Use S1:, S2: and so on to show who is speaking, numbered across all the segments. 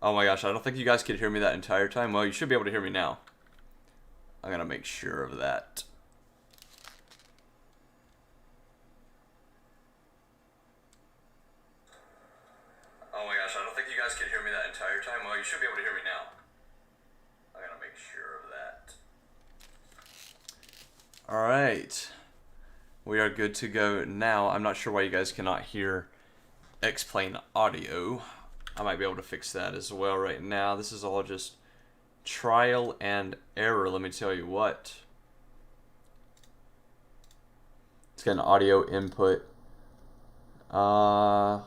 S1: Oh my gosh, I don't think you guys could hear me that entire time. Well, you should be able to hear me now. I'm gonna make sure of that. Oh my gosh, I don't think you guys could hear me that entire time. Well, you should be able to hear me now. I'm gonna make sure of that. Alright. We are good to go now. I'm not sure why you guys cannot hear X-Plane audio. I might be able to fix that as well right now. This is all just trial and error, let me tell you what. Let's get an audio input. How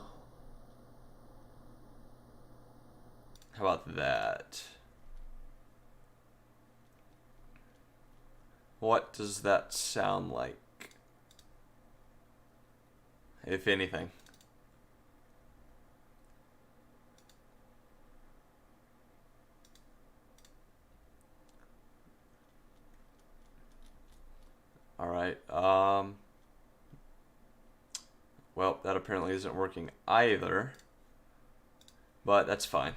S1: about that? What does that sound like? If anything. Alright, well, that apparently isn't working either, but that's fine.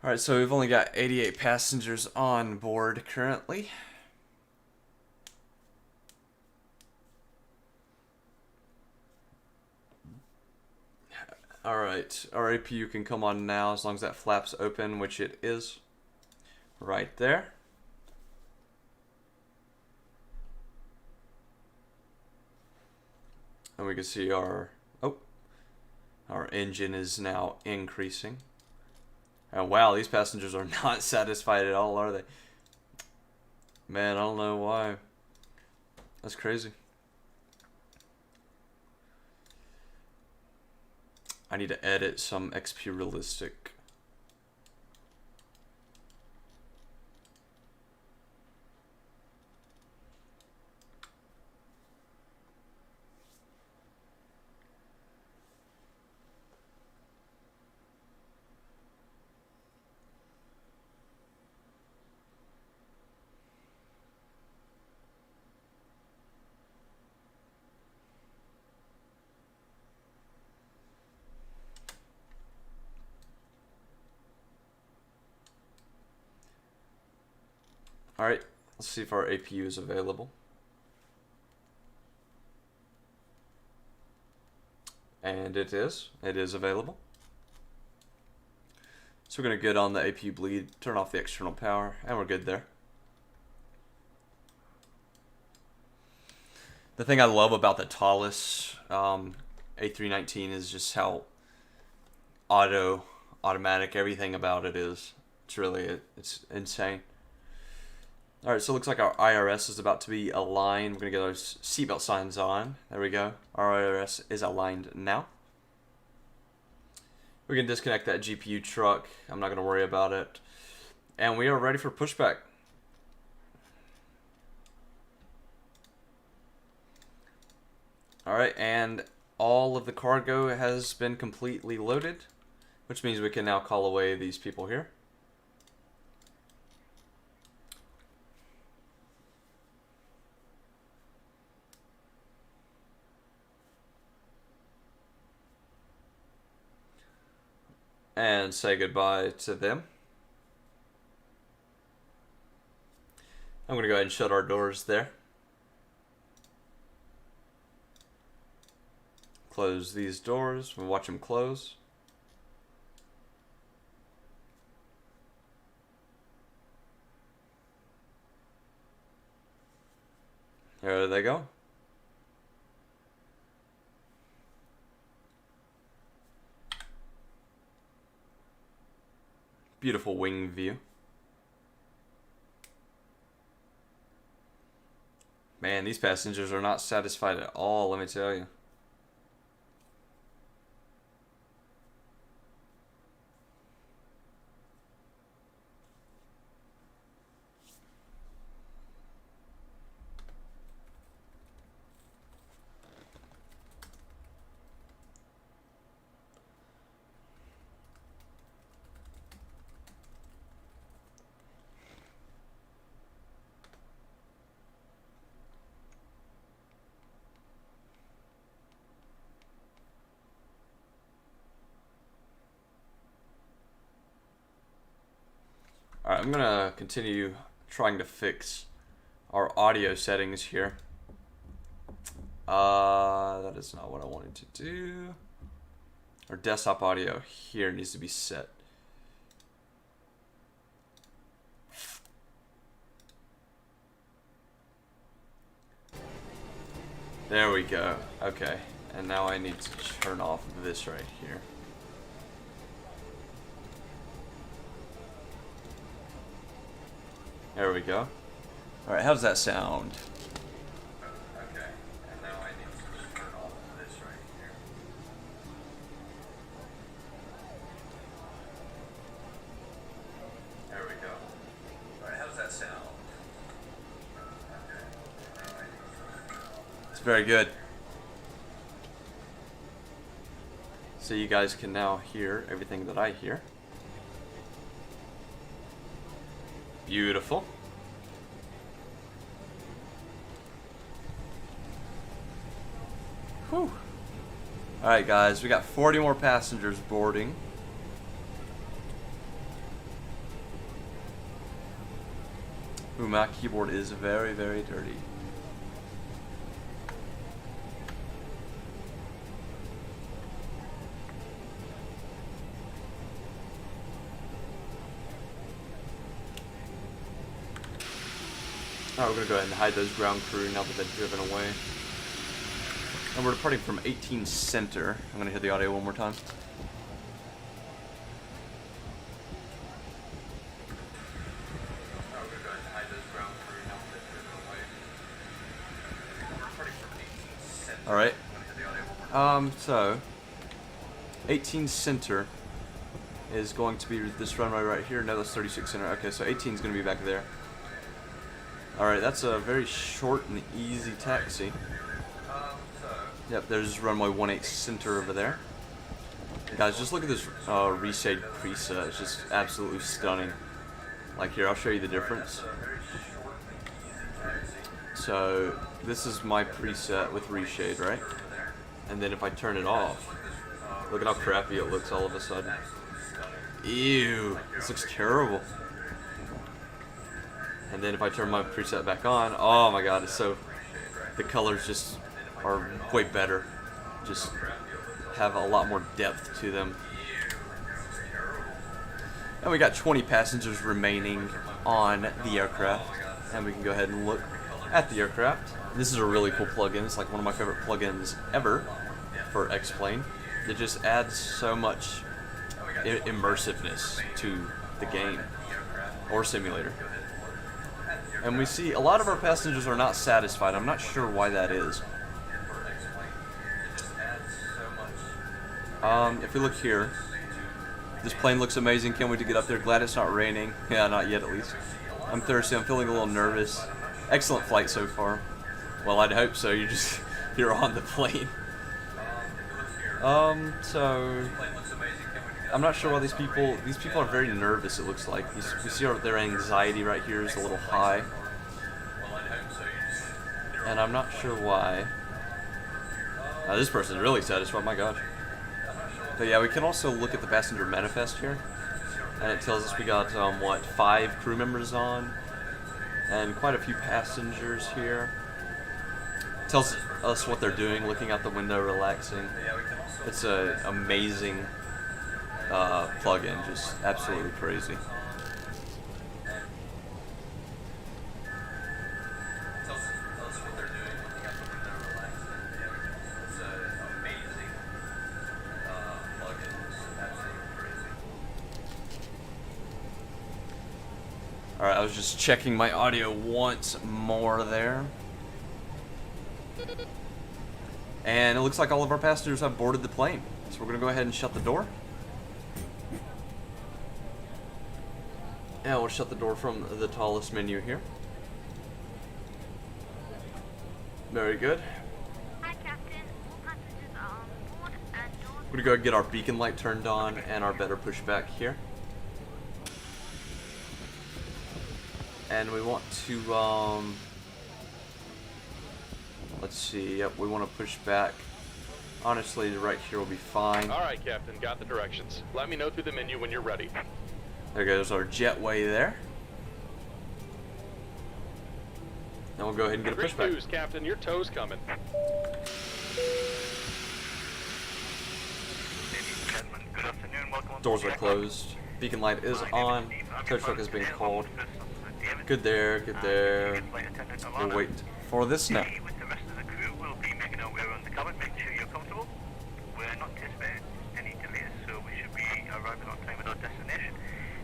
S1: Alright, so we've only got 88 passengers on board currently. Alright, our APU can come on now as long as that flap's open, which it is right there. And we can see our engine is now increasing. And wow, these passengers are not satisfied at all, are they? Man, I don't know why. That's crazy. I need to edit some XP realistic. Alright, let's see if our APU is available. And it is available. So we're going to get on the APU bleed, turn off the external power, and we're good there. The thing I love about the Toliss A319 is just how automatic everything about it is. It's insane. Alright, so it looks like our IRS is about to be aligned. We're going to get those seatbelt signs on. There we go. Our IRS is aligned now. We can disconnect that GPU truck. I'm not going to worry about it. And we are ready for pushback. Alright, and all of the cargo has been completely loaded, which means we can now call away these people here. And say goodbye to them. I'm going to go ahead and shut our doors there. Close these doors. We'll watch them close. There they go. Beautiful wing view. Man, these passengers are not satisfied at all, let me tell you. Alright, I'm gonna continue trying to fix our audio settings here. That is not what I wanted to do. Our desktop audio here needs to be set. There we go. Okay. And now I need to turn off this right here. There we go. Alright, how does that sound? Okay. And now I need to turn off this right here. There we go. Alright, how does that sound? It's very good. So you guys can now hear everything that I hear. Beautiful. Whew. Alright guys, we got 40 more passengers boarding. Ooh, my keyboard is very, very dirty. Alright, we're going to go ahead and hide those ground crew now that they've driven away. And we're departing from 18 Center. I'm going to hear the audio one more time. Alright. So 18 Center is going to be this runway right here. No, that's 36 Center. Okay, so 18 is going to be back there. Alright, that's a very short and easy taxi. Yep, there's runway 18 Center over there. Guys, just look at this reshade preset. It's just absolutely stunning. Like here, I'll show you the difference. So this is my preset with reshade, right? And then if I turn it off, look at how crappy it looks all of a sudden. Ew, this looks terrible. And then if I turn my preset back on, oh my god, it's so, the colors just are way better. Just have a lot more depth to them. And we got 20 passengers remaining on the aircraft. And we can go ahead and look at the aircraft. This is a really cool plugin. It's like one of my favorite plugins ever for X-Plane. It just adds so much immersiveness to the game or simulator. And we see a lot of our passengers are not satisfied. I'm not sure why that is. If we look here, this plane looks amazing. Can't wait to get up there. Glad it's not raining. Yeah, not yet at least. I'm thirsty. I'm feeling a little nervous. Excellent flight so far. Well, I'd hope so. You're on the plane. So I'm not sure why these people are very nervous. It looks like we see their anxiety right here is a little high, and I'm not sure why. This person's really satisfied. My gosh. But yeah, we can also look at the passenger manifest here, and it tells us we got what, 5 crew members on, and quite a few passengers here. It tells us what they're doing, looking out the window, relaxing. It's an amazing plugin, just absolutely crazy. Alright, I was just checking my audio once more there. And it looks like all of our passengers have boarded the plane. So we're going to go ahead and shut the door. And we'll shut the door from the Toliss menu here. Very good.
S2: Hi, Captain. All passengers are on board and doors.
S1: We're going to go ahead and get our beacon light turned on and our better pushback here. And we want to, let's see, yep, we want to push back. Honestly, right here will be fine.
S3: Alright, Captain, got the directions. Let me know through the menu when you're ready.
S1: There goes our jetway there. And we'll go ahead and get a
S3: Great
S1: pushback.
S3: news, Captain. Your tow's coming.
S1: Doors are closed. Beacon light is on. Tow truck is being called. Good there, good there. We'll wait for this now.
S4: With the rest of the crew, we'll be making our way around the cabin, making sure you're comfortable. We're not anticipating any delays, so we should be arriving on time at our destination.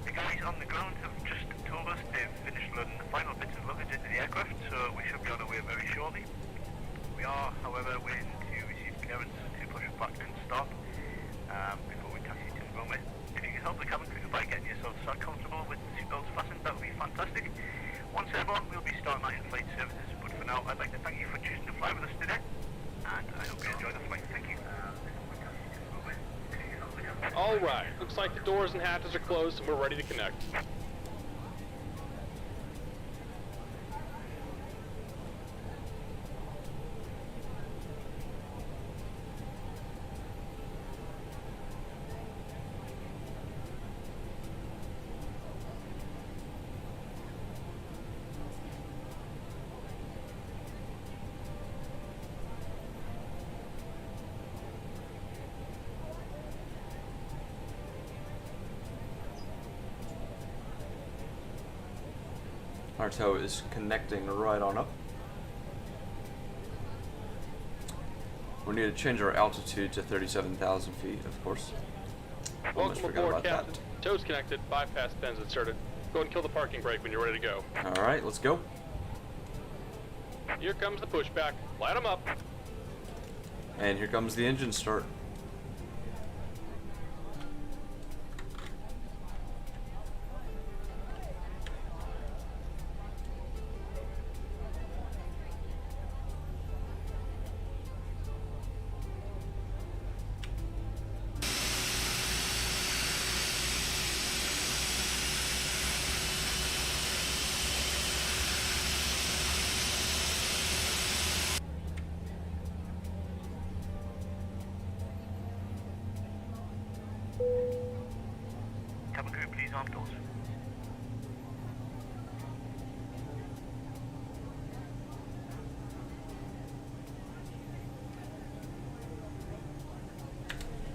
S4: The guys on the ground have just told us they've finished loading the final bits of luggage into the aircraft, so we should be on our way very shortly. We are, however, waiting to receive clearance to push back and stop before we taxi to the runway. If you can help the cabin crew by getting yourself so comfortable with the seatbelts fastened, that would be fantastic. Once airborne, we'll be starting our in-flight services, but for now, I'd like to thank you for choosing to fly with us today, and I hope you enjoy the flight. Thank you.
S3: All right. Looks like the doors and hatches are closed, and we're ready to connect.
S1: Our tow is connecting right on up. We need to change our altitude to 37,000 feet, of course. Almost
S3: Welcome
S1: forgot
S3: aboard,
S1: about
S3: Captain.
S1: that.
S3: Tow's connected. Bypass pins inserted. Go ahead and kill the parking brake when you're ready to go.
S1: All right, let's go.
S3: Here comes the pushback. Light them up.
S1: And here comes the engine start.
S4: Cabin crew, please arm doors.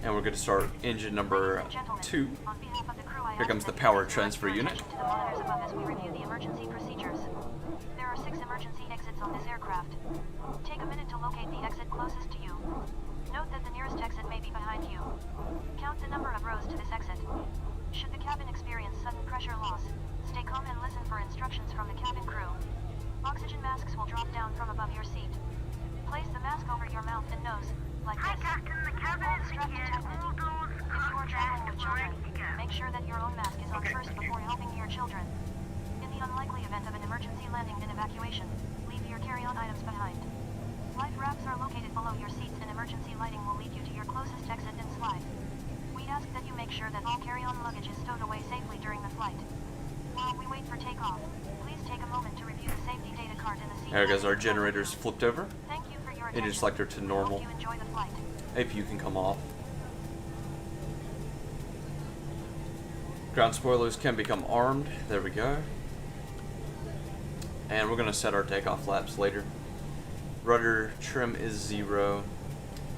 S1: And we're going to start engine number 2. Here comes the power transfer unit.
S2: To the monitors above as we review the emergency procedures. There are 6 emergency exits on this aircraft. Take a minute to locate the exit closest to you. Note that the nearest exit may be behind you. Count the number of rows to this exit. Should the cabin experience sudden pressure loss, stay calm and listen for instructions from the cabin crew. Oxygen masks will drop down from above your seat. Place the mask over your mouth and nose, like
S4: Hi,
S2: this.
S4: Captain. The cabin
S2: Hold the
S4: is
S2: strap
S4: here.
S2: tightly.
S4: All doors
S2: If you are traveling with children, make sure that your own mask is on
S4: Okay,
S2: first
S4: thank you.
S2: before helping your children. In the unlikely event of an emergency landing and evacuation, leave your carry-on items behind. Life rafts are located below your seats and emergency lighting will lead you to your closest exit and slide. We ask that you make sure that all carry-on luggage is stowed away safely during the flight. While we wait for takeoff, please take a moment to review the safety data card and the seat.
S1: There goes our generators flipped over.
S2: Thank you for your attention.
S1: Engine selector to normal.
S2: Hope you enjoy the flight.
S1: APU can come off. Ground spoilers can become armed. There we go. And we're going to set our takeoff flaps later. Rudder trim is 0.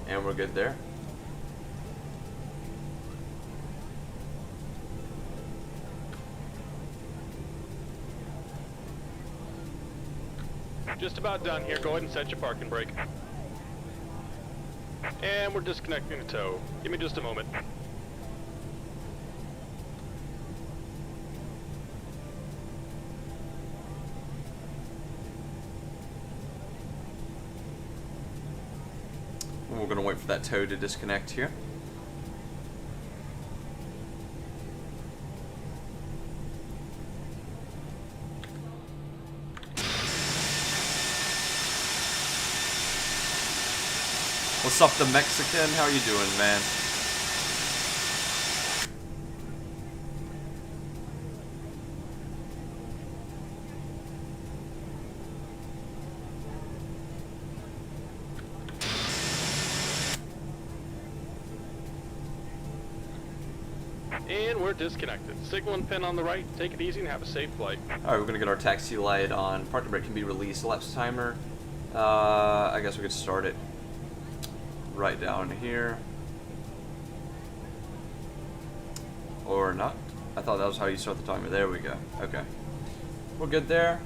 S1: And we're good there.
S3: Just about done here. Go ahead and set your parking brake. And we're disconnecting the tow. Give me just a moment.
S1: And we're going to wait for that tow to disconnect here. What's up, the Mexican? How you doing, man?
S3: And we're disconnected. Signal and pin on the right. Take it easy and have a safe flight.
S1: Alright, we're gonna get our taxi light on. Parking brake can be released. Lapse timer. I guess we could start it right down here. Or not. I thought that was how you start the timer. There we go. Okay. We're good there.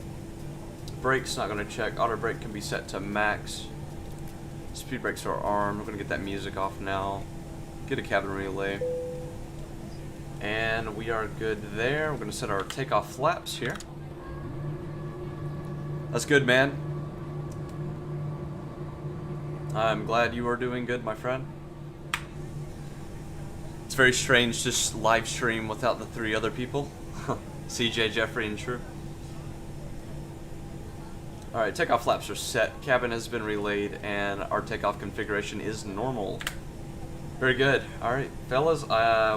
S1: Brake's not gonna check. Auto brake can be set to max. Speed brakes are armed. We're gonna get that music off now. Get a cabin relay. And we are good there. We're gonna set our takeoff flaps here. That's good, man. I'm glad you are doing good, my friend. It's very strange to live stream without the 3 other people. CJ, Jeffrey, and True. Alright, takeoff flaps are set. Cabin has been relayed, and our takeoff configuration is normal. Very good. Alright, fellas,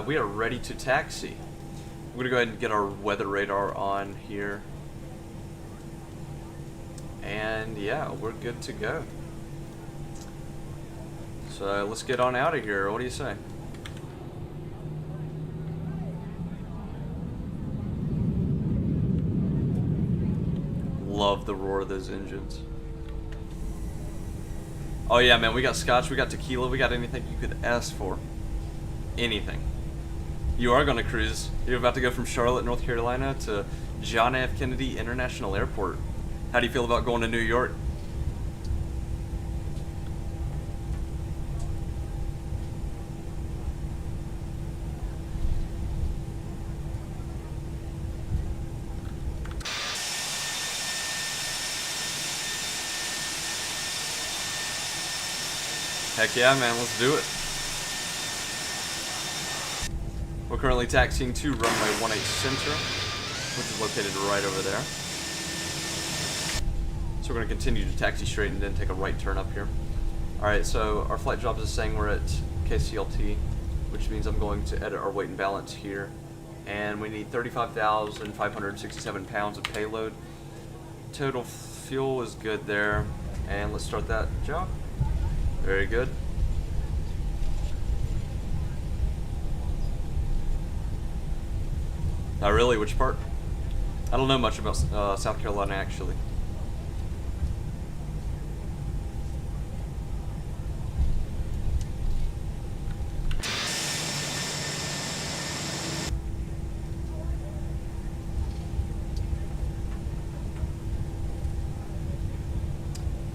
S1: we are ready to taxi. We're going to go ahead and get our weather radar on here. And yeah, we're good to go. So let's get on out of here. What do you say? Love the roar of those engines. Oh yeah, man, we got scotch, we got tequila, we got anything you could ask for. Anything. You are going to cruise. You're about to go from Charlotte, North Carolina to John F. Kennedy International Airport. How do you feel about going to New York? Heck yeah, man, let's do it. We're currently taxiing to runway 18 center, which is located right over there. So we're going to continue to taxi straight and then take a right turn up here. Alright, so our flight jobs is saying we're at KCLT, which means I'm going to edit our weight and balance here. And we need 35,567 pounds of payload. Total fuel is good there. And let's start that job. Very good. Not really, which part? I don't know much about South Carolina, actually.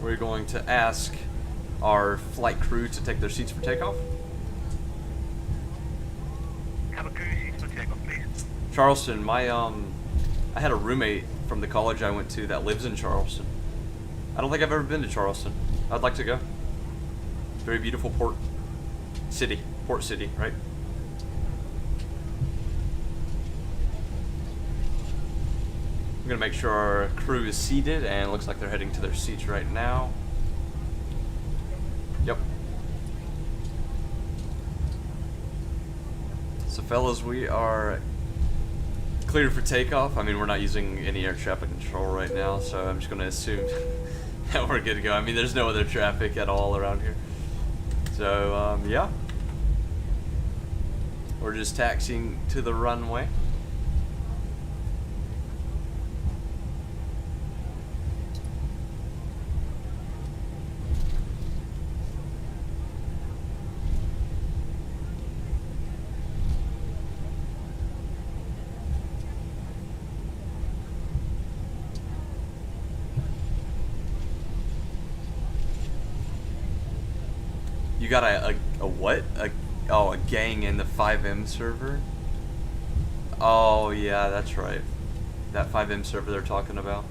S1: We're going to ask our flight crew to take their seats for takeoff.
S4: Cabin crew, seats for takeoff, please.
S1: Charleston, I had a roommate from the college I went to that lives in Charleston. I don't think I've ever been to Charleston. I'd like to go. Very beautiful port city, right? I'm gonna make sure our crew is seated, and it looks like they're heading to their seats right now. Yep. So fellas, we are cleared for takeoff. I mean, we're not using any air traffic control right now, so I'm just going to assume that we're good to go. I mean, there's no other traffic at all around here. So, yeah. We're just taxiing to the runway. You got a what? Oh, a gang in the 5M server? Oh, yeah, that's right. That 5M server they're talking about.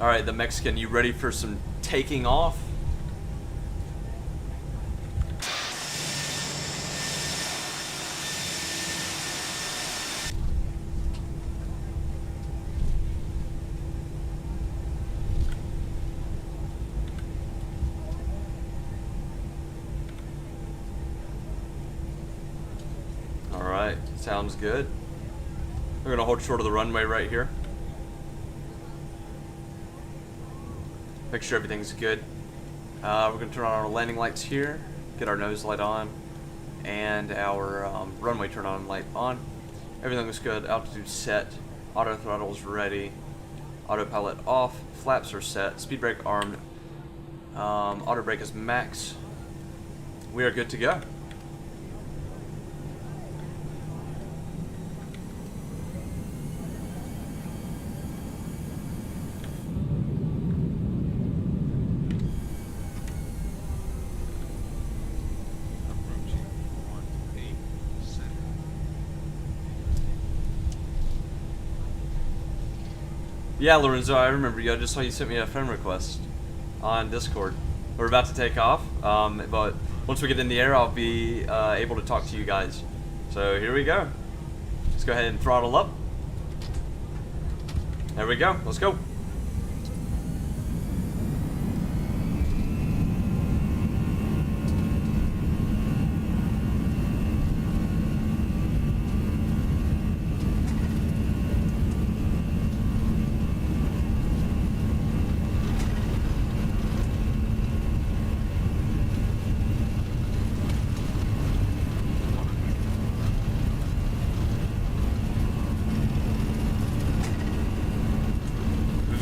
S1: Alright, the Mexican, you ready for some taking off? Sounds good. We're gonna hold short of the runway right here. Make sure everything's good. We're gonna turn on our landing lights here, get our nose light on, and our runway turn on light on. Everything looks good. Altitude set. Auto throttle's ready. Autopilot off. Flaps are set. Speed brake armed. Auto brake is max. We are good to go. Yeah, Lorenzo, I remember you. I just saw you sent me a friend request on Discord. We're about to take off, but once we get in the air, I'll be able to talk to you guys. So here we go. Let's go ahead and throttle up. There we go. Let's go.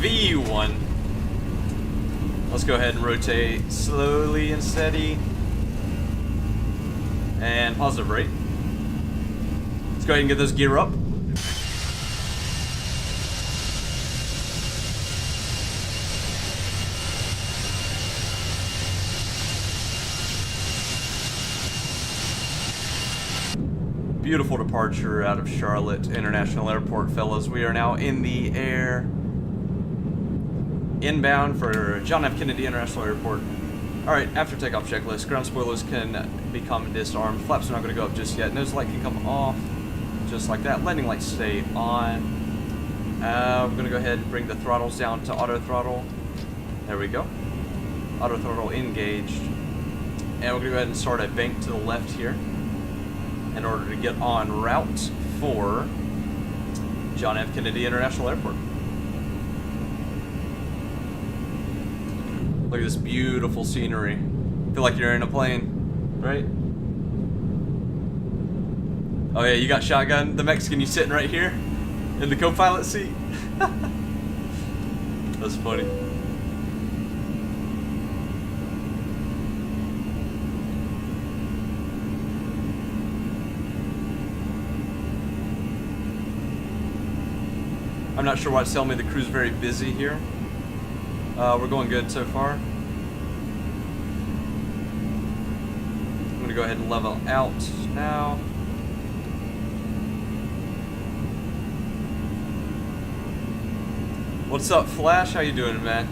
S1: V1. Let's go ahead and rotate slowly and steady. And positive rate. Let's go ahead and get this gear up. Beautiful departure out of Charlotte International Airport, fellas. We are now in the air. Inbound for John F. Kennedy International Airport. Alright, after takeoff checklist, ground spoilers can become disarmed. Flaps are not going to go up just yet. Nose light can come off. Just like that. Landing lights stay on. We're going to go ahead and bring the throttles down to auto throttle. There we go. Auto throttle engaged. And we're going to go ahead and start a bank to the left here in order to get on route for John F. Kennedy International Airport. Look at this beautiful scenery. Feel like you're in a plane, right? Oh yeah, you got shotgun. The Mexican, you sitting right here in the co-pilot seat. That's funny. I'm not sure why it's telling me the crew's very busy here. We're going good so far. I'm gonna go ahead and level out now. What's up, Flash? How you doing, man?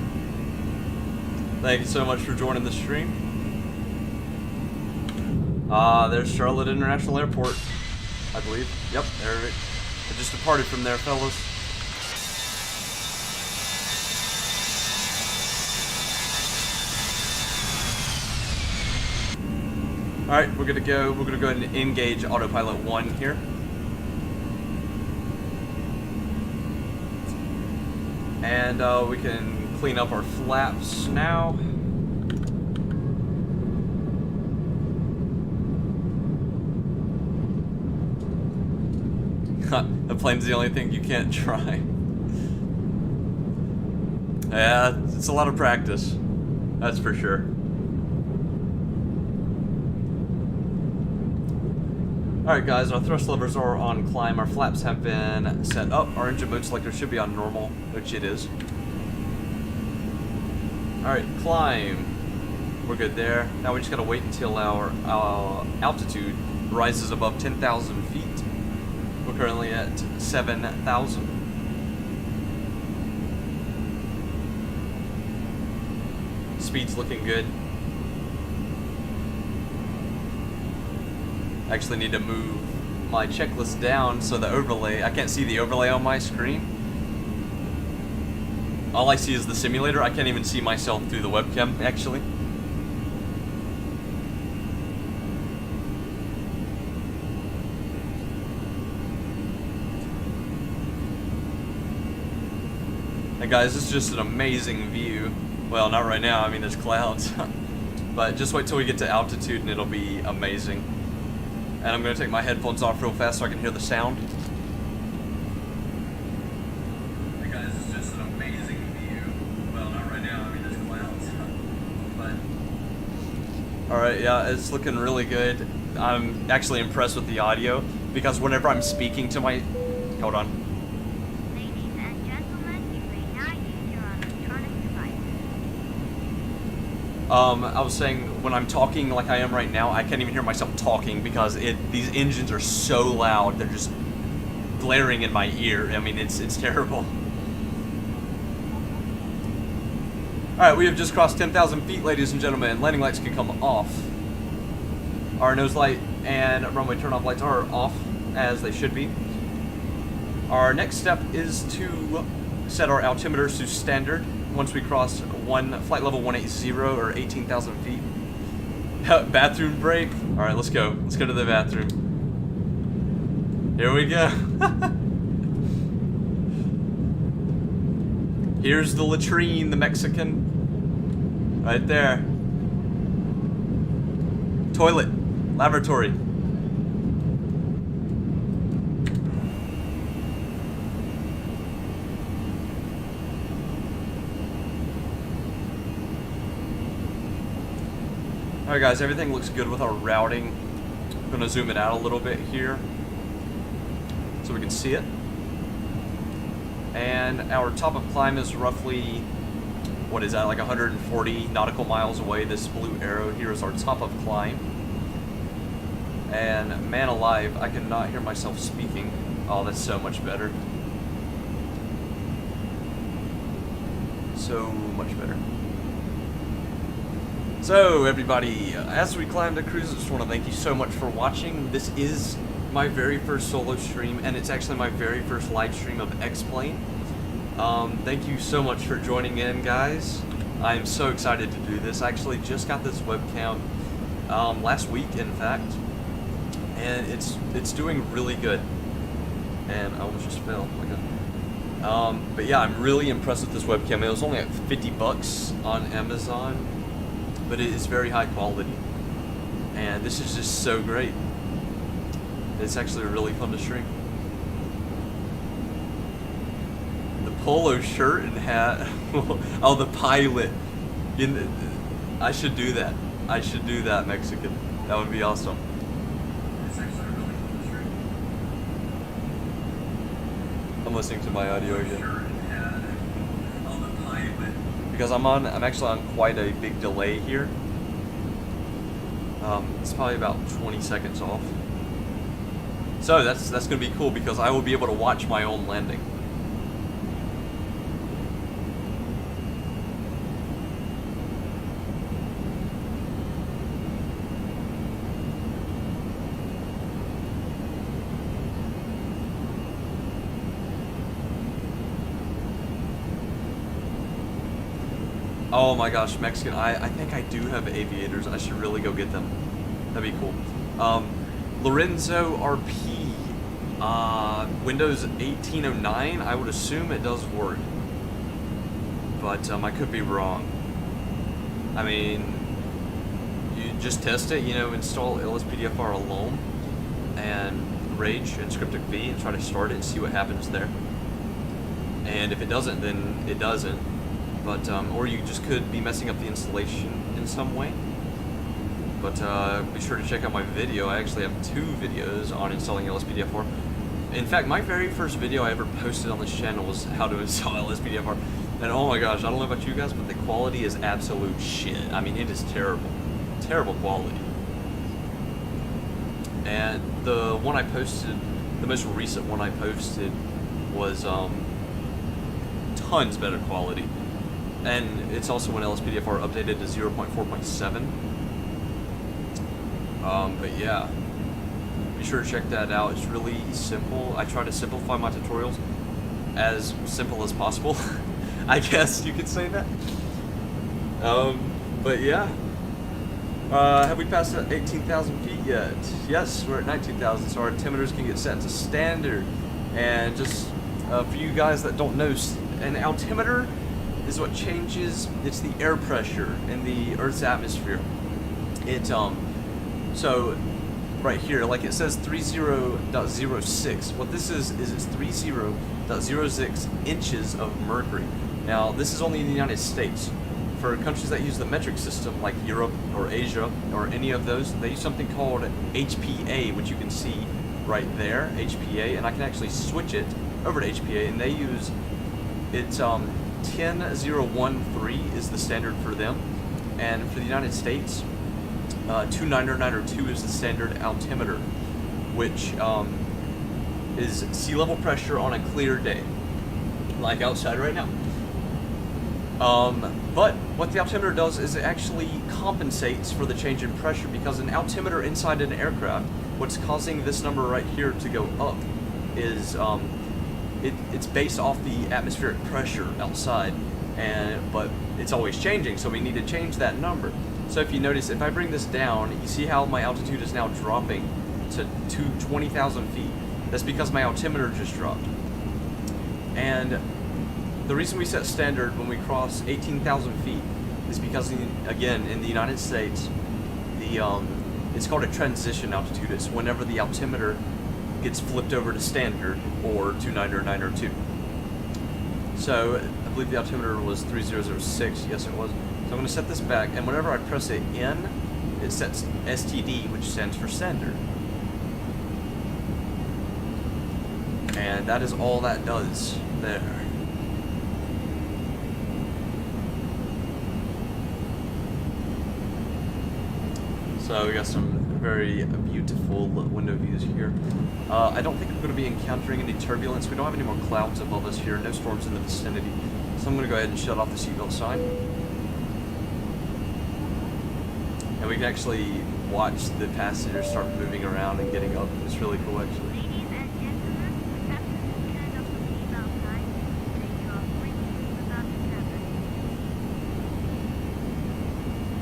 S1: Thank you so much for joining the stream. There's Charlotte International Airport, I believe. Yep, there it is. I just departed from there, fellas. Alright, we're gonna go ahead and engage autopilot 1 here. And we can clean up our flaps now. The plane's the only thing you can't try. Yeah, it's a lot of practice. That's for sure. Alright guys, our thrust levers are on climb, our flaps have been set up, our engine mode selector should be on normal, which it is. Alright, climb. We're good there. Now we just gotta wait until our altitude rises above 10,000 feet. We're currently at 7,000. Speed's looking good. Actually need to move my checklist down so the overlay, I can't see the overlay on my screen. All I see is the simulator. I can't even see myself through the webcam, actually. And guys, this is just an amazing view. Well, not right now, I mean there's clouds. But just wait till we get to altitude and it'll be amazing. And I'm going to take my headphones off real fast so I can hear the sound. Hey guys, it's just an amazing view. Well, not right now, I mean there's clouds. But alright, yeah, it's looking really good. I'm actually impressed with the audio because whenever I'm speaking to my... Hold on.
S5: Ladies and gentlemen, you may now use your electronic devices.
S1: I was saying, when I'm talking like I am right now, I can't even hear myself talking because these engines are so loud. They're just blaring in my ear. I mean, it's terrible. Alright, we have just crossed 10,000 feet, ladies and gentlemen. Landing lights can come off. Our nose light and runway turn-off lights are off, as they should be. Our next step is to set our altimeters to standard once we cross flight level 180 or 18,000 feet. Bathroom break. All right, let's go. Let's go to the bathroom. Here we go. Here's the latrine, the Mexican. Right there. Toilet. Lavatory. Alright guys, everything looks good with our routing. I'm gonna zoom it out a little bit here so we can see it. And our top of climb is roughly, what is that, like 140 nautical miles away. This blue arrow here is our top of climb. And man alive, I cannot hear myself speaking. Oh, that's so much better. So much better. So everybody, as we climb the cruise, I just want to thank you so much for watching. This is my very first solo stream, and it's actually my very first live stream of X-Plane. Thank you so much for joining in, guys. I'm so excited to do this. I actually just got this webcam last week, in fact, and it's doing really good. And I almost just fell. But yeah, I'm really impressed with this webcam. It was only at $50 on Amazon, but it is very high quality, and this is just so great. It's actually really fun to stream. The polo shirt and hat. Oh, the pilot. I should do that. I should do that, Mexican. That would be awesome. It's actually really fun to stream. I'm listening to my audio again. Because I'm actually on quite a big delay here. It's probably about 20 seconds off. So that's gonna be cool because I will be able to watch my own landing. Oh my gosh, Mexican, I think I do have aviators. I should really go get them. That'd be cool. Lorenzo RP, Windows 1809, I would assume it does work. But I could be wrong. I mean, you just test it, you know, install LSPDFR alone and Rage and Scriptic-V and try to start it and see what happens there. And if it doesn't, then it doesn't. But, or you just could be messing up the installation in some way. But be sure to check out my video. I actually have 2 videos on installing LSPDFR. In fact, my very first video I ever posted on this channel was how to install LSPDFR. And oh my gosh, I don't know about you guys, but the quality is absolute shit. I mean, it is terrible. Terrible quality. And the one I posted, the most recent one I posted was tons better quality. And it's also when LSPDFR updated to 0.4.7. But yeah, be sure to check that out. It's really simple. I try to simplify my tutorials as simple as possible. I guess you could say that. But yeah. Have we passed 18,000 feet yet? Yes, we're at 19,000, so our altimeters can get set to standard. And just for you guys that don't know, an altimeter is what changes. It's the air pressure in the Earth's atmosphere. It so right here, like it says 30.06. What this is it's 30.06 inches of mercury. Now this is only in the United States. For countries that use the metric system, like Europe or Asia or any of those, they use something called HPA, which you can see right there, HPA, and I can actually switch it over to HPA, and they use it's 10013 is the standard for them, and for the United States, 29902 is the standard altimeter, which is sea level pressure on a clear day, like outside right now. But what the altimeter does is it actually compensates for the change in pressure, because an altimeter inside an aircraft, what's causing this number right here to go up is it's based off the atmospheric pressure outside, but it's always changing, so we need to change that number. So if you notice, if I bring this down, you see how my altitude is now dropping to 20,000 feet. That's because my altimeter just dropped. And the reason we set standard when we cross 18,000 feet is because, again, in the United States, it's called a transition altitude. It's whenever the altimeter gets flipped over to standard or 29902. So I believe the altimeter was 3006. Yes, it was. So I'm going to set this back, and whenever I press it in, it sets STD, which stands for standard. And that is all that does there. So we got some very beautiful window views here. I don't think we're going to be encountering any turbulence. We don't have any more clouds above us here. No storms in the vicinity. So I'm going to go ahead and shut off the seatbelt sign. And we can actually watch the passengers start moving around and getting up. It's really cool, actually.
S5: Ladies and gentlemen, the captain has turned off the seatbelt sign. Takeoff, please, without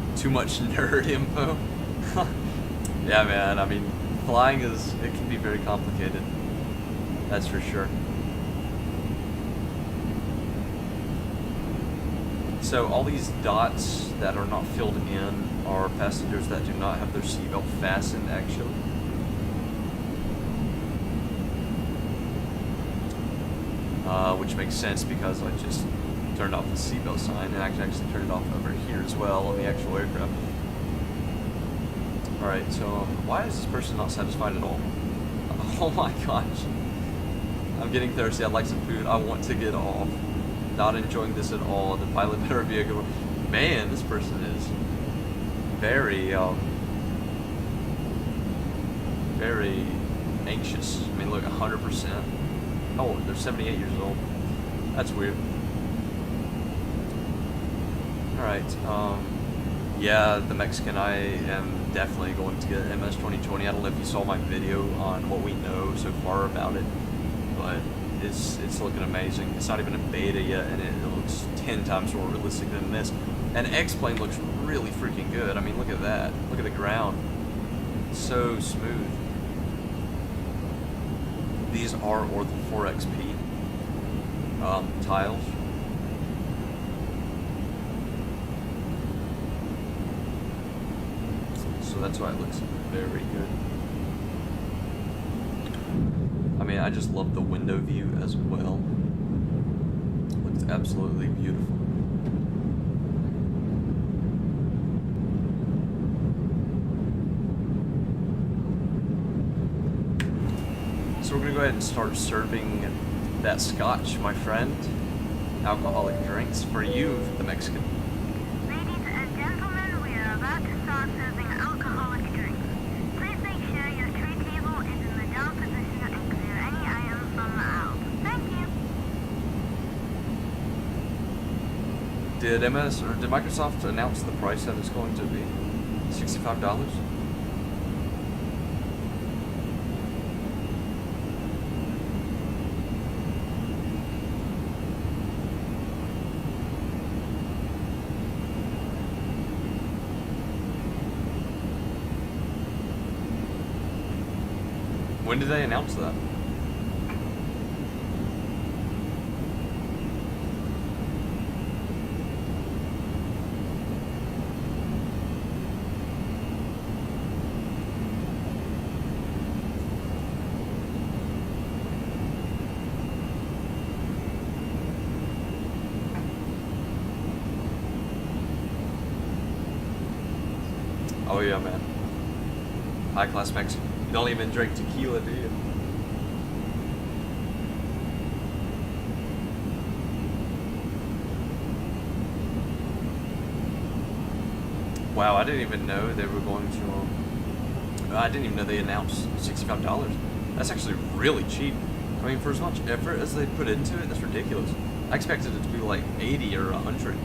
S5: disturbance.
S1: Too much nerd info. Yeah, man, I mean, flying it can be very complicated. That's for sure. So all these dots that are not filled in are passengers that do not have their seatbelt fastened, actually. Which makes sense because I just turned off the seatbelt sign, and I can actually turn it off over here as well on the actual aircraft. Alright, so why is this person not satisfied at all? Oh my gosh. I'm getting thirsty. I'd like some food. I want to get off. Not enjoying this at all. The pilot better be a good one. Man, this person is very, very anxious. I mean, look, 100%. Oh, they're 78 years old. That's weird. Alright, yeah, the Mexican, I am definitely going to get MS 2020. I don't know if you saw my video on what we know so far about it, but it's looking amazing. It's not even a beta yet, and it looks 10 times more realistic than this. And X-Plane looks really freaking good. I mean, look at that. Look at the ground. It's so smooth. These are Ortho 4XP tiles. So that's why it looks very good. I mean, I just love the window view as well. It looks absolutely beautiful. So we're gonna go ahead and start serving that scotch, my friend. Alcoholic drinks for you, the Mexican.
S5: Ladies and gentlemen, we are about to start serving alcoholic drinks. Please make sure your tray table is in the down position and clear any items from the aisle. Thank you.
S1: Did Microsoft announce the price that it's going to be? $65? When did they announce that? Oh yeah, man. High class Mexican. You don't even drink tequila, do you? Wow, I didn't even know they were going to. I didn't even know they announced $65. That's actually really cheap. I mean, for as much effort as they put into it, that's ridiculous. I expected it to be like 80 or 100.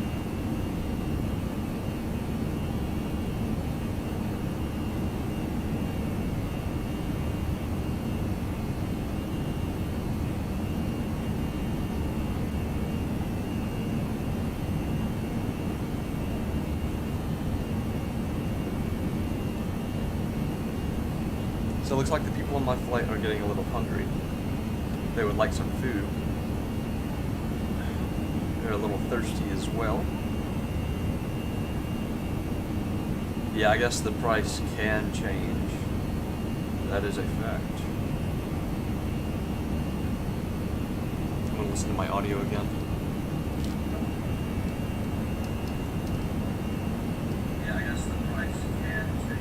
S1: So it looks like the people on my flight are getting a little hungry. They would like some food. They're a little thirsty as well. Yeah, I guess the price can change. That is a fact. I'm gonna listen to my audio again. Yeah, I guess the price can change.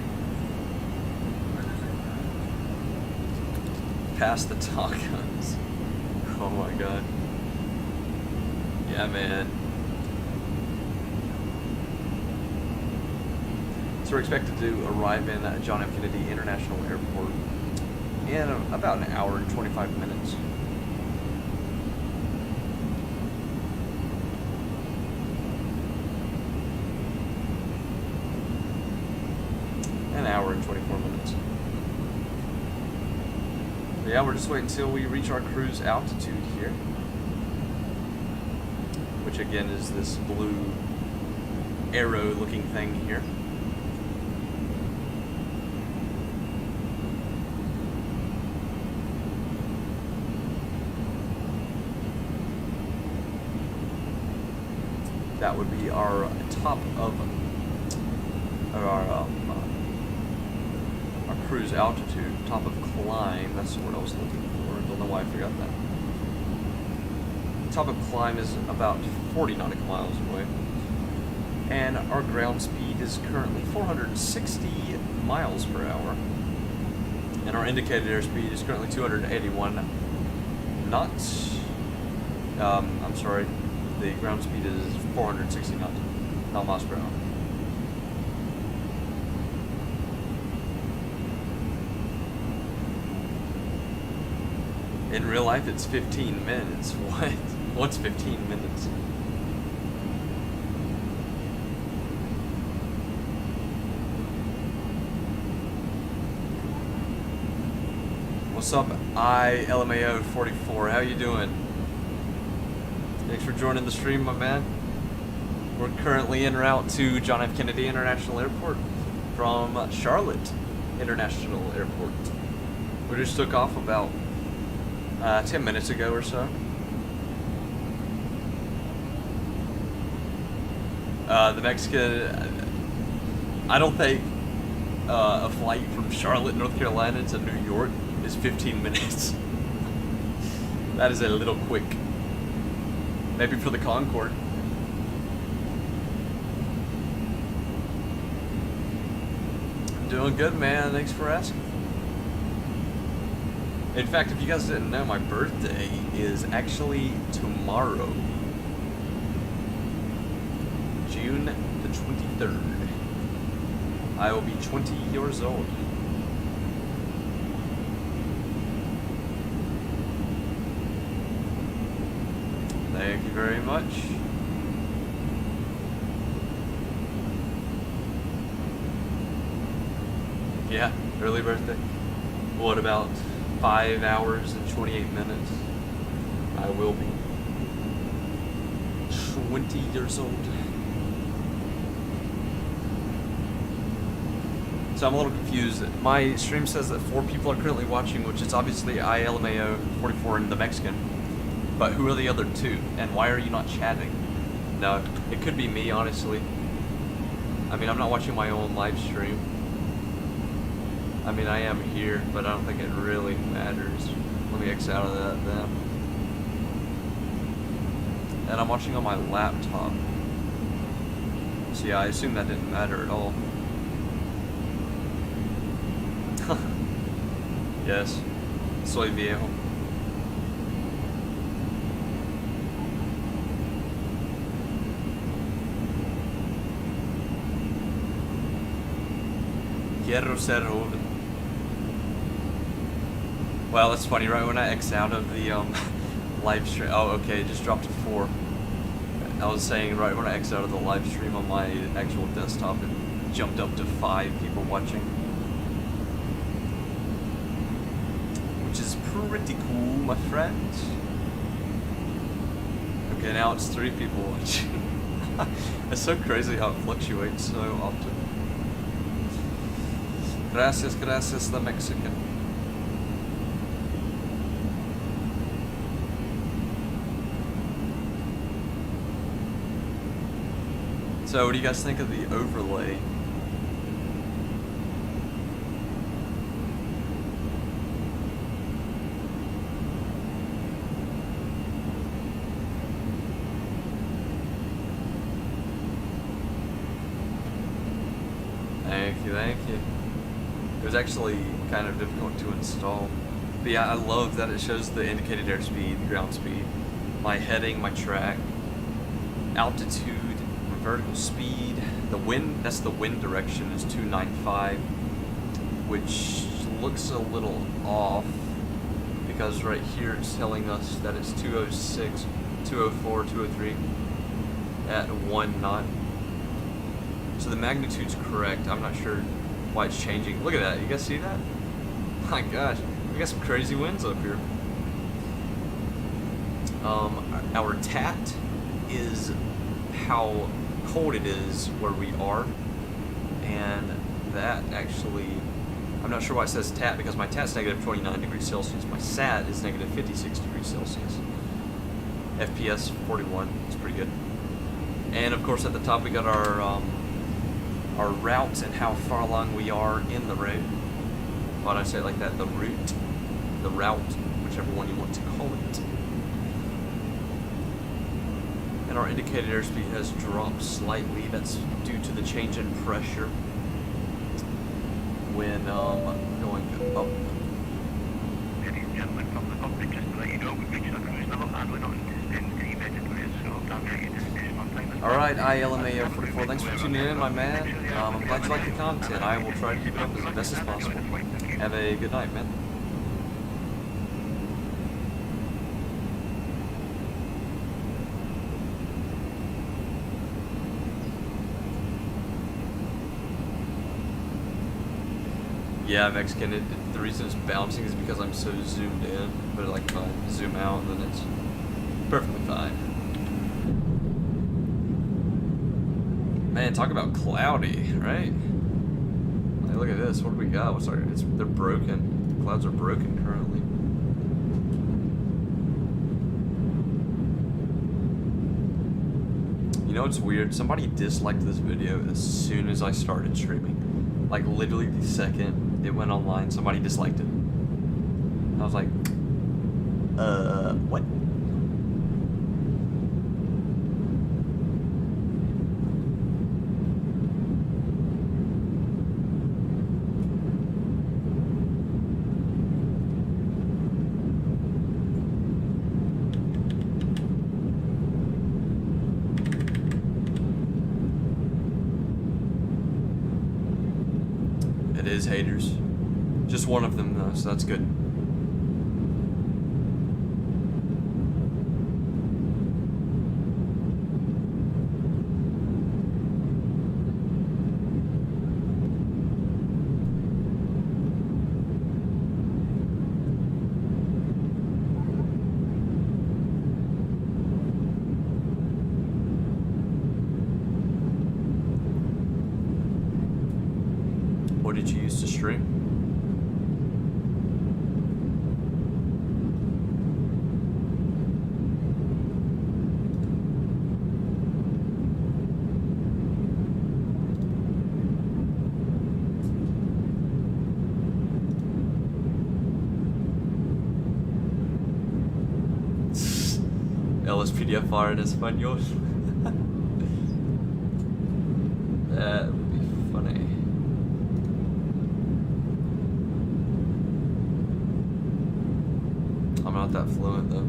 S1: Past the tacos. Oh my god. Yeah, man. So we're expected to arrive in John F. Kennedy International Airport in about an hour and 25 minutes. An hour and 24 minutes. Yeah, we're just waiting until we reach our cruise altitude here, which again is this blue arrow looking thing here. That would be our top of our cruise altitude, top of climb. That's what I was looking for. Don't know why I forgot that. Top of climb is about 40 nautical miles away, and our ground speed is currently 460 miles per hour, and our indicated airspeed is currently 281 knots. I'm sorry, the ground speed is 460 knots, not miles per hour. In real life, it's 15 minutes. What? What's 15 minutes? What's up, LMAO 44? How you doing? Thanks for joining the stream, my man. We're currently en route to John F. Kennedy International Airport from Charlotte International Airport. We just took off about 10 minutes ago or so. The Mexican, I don't think a flight from Charlotte, North Carolina to New York is 15 minutes. That is a little quick. Maybe for the Concorde. Doing good, man. Thanks for asking. In fact, if you guys didn't know, my birthday is actually tomorrow. June the 23rd. I will be 20 years old. Thank you very much. Yeah, early birthday. What about 5 hours and 28 minutes? I will be 20 years old. So I'm a little confused. My stream says that 4 people are currently watching, which is obviously LMAO 44 and the Mexican. But who are the other 2? And why are you not chatting? No, it could be me, honestly. I mean, I'm not watching my own live stream. I mean, I am here, but I don't think it really matters. Let me X out of that then. And I'm watching on my laptop. So yeah, I assume that didn't matter at all. Yes. Soy viejo. Quiero ser joven. Well, that's funny. Right when I X out of the live stream. Oh, okay. It just dropped to 4. I was saying right when I X out of the live stream on my actual desktop, it jumped up to 5 people watching, which is pretty cool, my friends. Okay, now it's 3 people watching. It's so crazy how it fluctuates so often. Gracias, gracias, the Mexican. So, what do you guys think of the overlay? Thank you, thank you. It was actually kind of difficult to install. But yeah, I love that it shows the indicated airspeed, the ground speed, my heading, my track, altitude, vertical speed, the wind, that's the wind direction, is 295, which looks a little off because right here it's telling us that it's 206, 204, 203 at 1 knot. So the magnitude's correct. I'm not sure why it's changing. Look at that. You guys see that? My gosh, we got some crazy winds up here. Our TAT is how cold it is where we are, and that actually, I'm not sure why it says TAT because my TAT's negative 29 degrees Celsius. My SAT is negative 56 degrees Celsius. FPS 41. It's pretty good. And of course, at the top we got our routes and how far along we are in the route. Why don't I say it like that? The route, the route, whichever one you want to call it. And our indicated airspeed has dropped slightly. That's due to the change in pressure when going up.
S4: Ladies and gentlemen, from the cockpit, just to let you know, we've reached our cruise level and we're not anticipating any major delays, so navigate your destination on time.
S1: Alright, ILMAO44, thanks for tuning in, my man. I'm glad you like the content. I will try to keep it up as best as possible. Have a good night, man. Yeah, Mexican, the reason it's bouncing is because I'm so zoomed in, but like if I zoom out, then it's perfectly fine. Man, talk about cloudy, right? Hey, look at this, what do we got? What's our, they're broken. The clouds are broken currently. You know what's weird? Somebody disliked this video as soon as I started streaming. Like literally the second it went online, somebody disliked it. I was like, what? It is haters. Just one of them though, so that's good. What did you use to stream? LSPDFR en español. That would be funny. not that fluent though.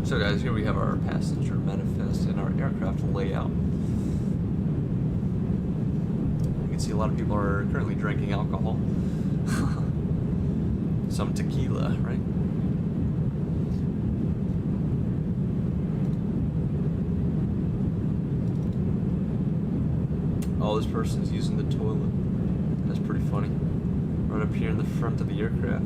S1: So guys, here we have our passenger manifest and our aircraft layout. You can see a lot of people are currently drinking alcohol. Some tequila, right? Oh, this person's using the toilet. That's pretty funny. Right up here in the front of the aircraft.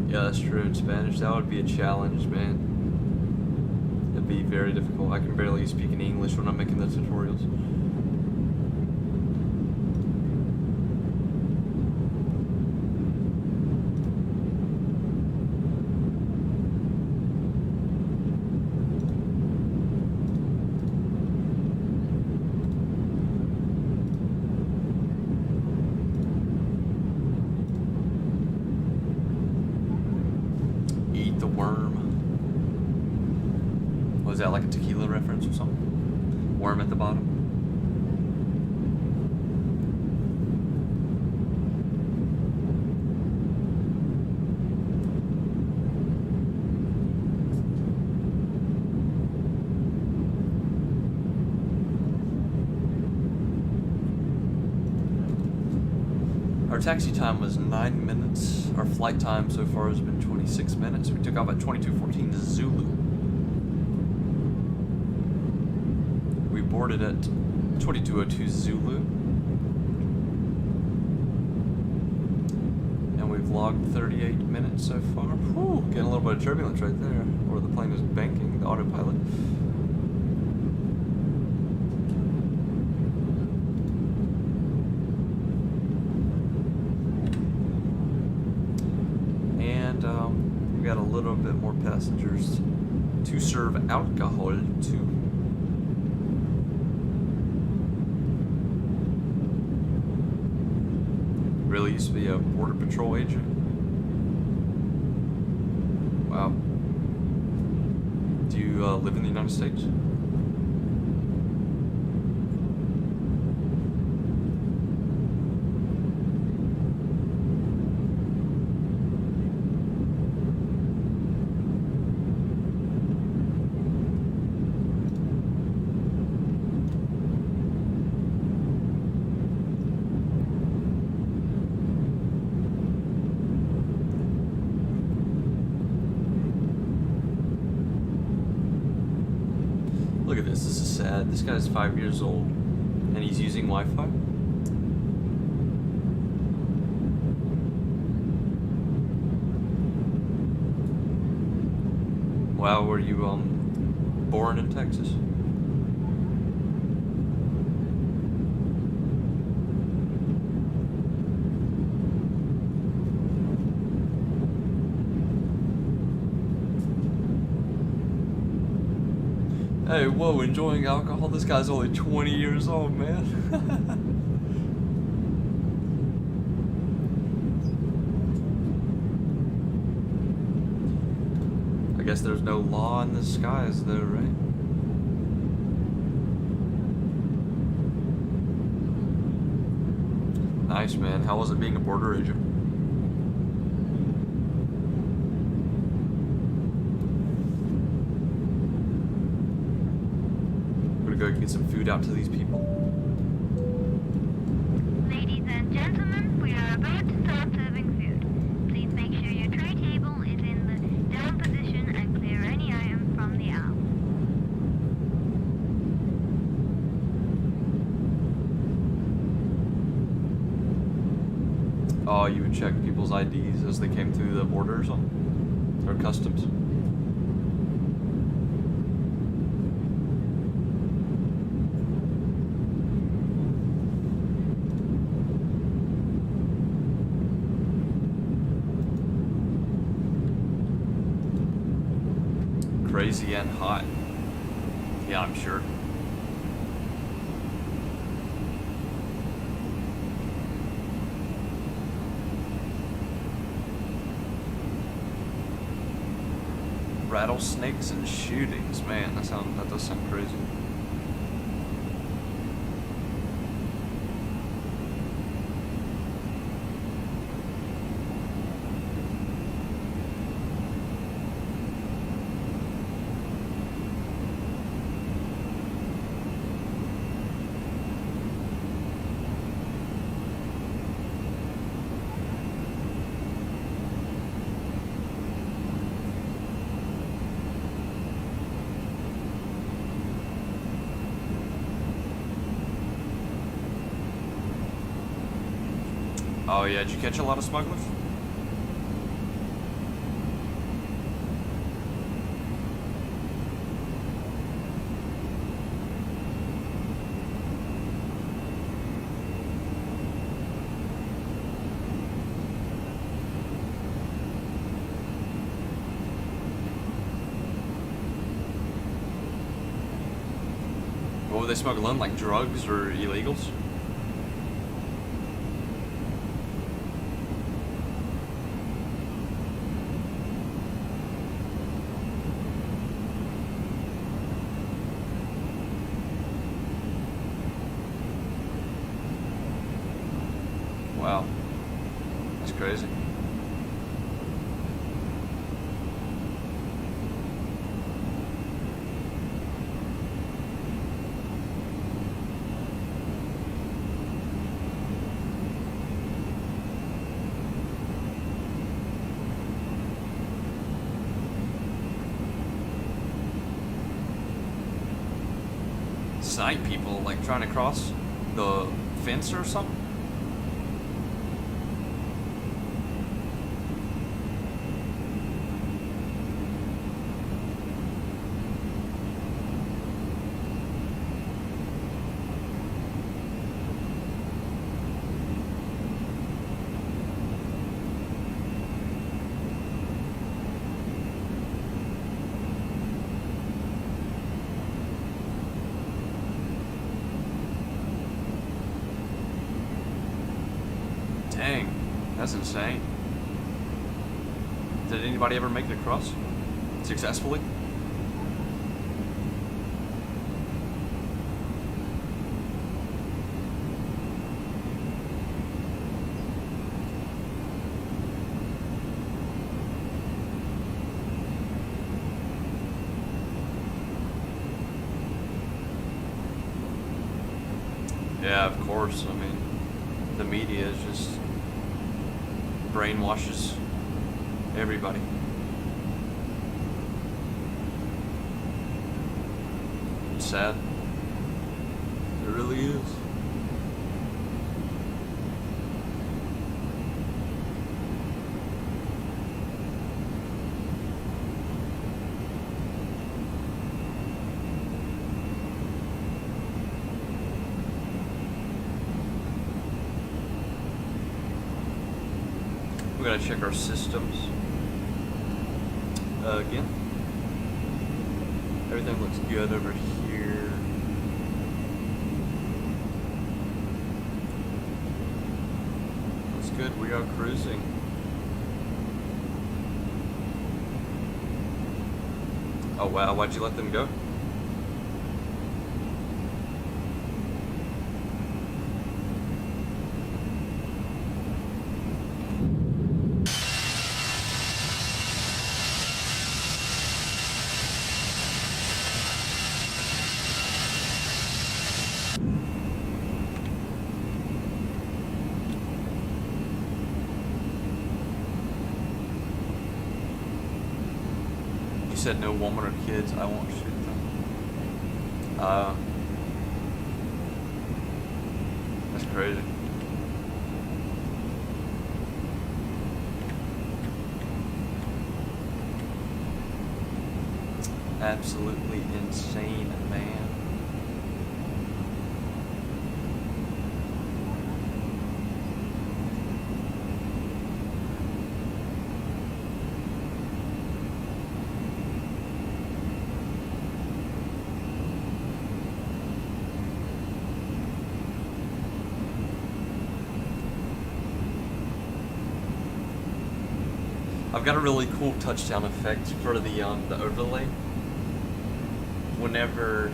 S1: Yeah, that's true. In Spanish, that would be a challenge, man. It'd be very difficult. I can barely speak in English when I'm making the tutorials. Eat the worm. Was that like a tequila reference or something? Worm at the bottom. Our taxi time was 9 minutes. Our flight time so far has been 26 minutes. We took off at 22:14 Zulu. We boarded at 22:02 Zulu. And we've logged 38 minutes so far. Whew, getting a little bit of turbulence right there, where the plane was banking, the autopilot. We got a little bit more passengers to serve alcohol to. Really used to be a border patrol agent. Wow. Do you live in the United States? Look at this. This is sad. This guy's 5 years old, and he's using Wi-Fi. Wow, were you born in Texas? Hey, whoa, enjoying alcohol? This guy's only 20 years old, man. I guess there's no law in the skies, though, right? Nice, man. How was it being a border agent? Go get some food out to these people.
S5: Ladies and gentlemen, we are about to start serving food. Please make sure your tray table is in the down position and clear any item from the aisle.
S1: Oh, you would check people's IDs as they came through the border or something? Or customs? Crazy and hot. Yeah, I'm sure. Rattlesnakes and shootings, man. That does sound crazy. Oh yeah, did you catch a lot of smugglers? What were they smuggling? Like drugs or illegals? Wow, that's crazy. Snipe people like trying to cross the fence or something? Dang, that's insane. Did anybody ever make it across successfully? Yeah, of course. I mean, the media is just brainwashes everybody. It's sad. It really is. We gotta check our systems again. Everything looks good over here. That's good. We are cruising. Oh wow! Why'd you let them go? Said no woman or kids, I won't shoot them. That's crazy. Absolutely insane, man. I've got a really cool touchdown effect for the overlay. Whenever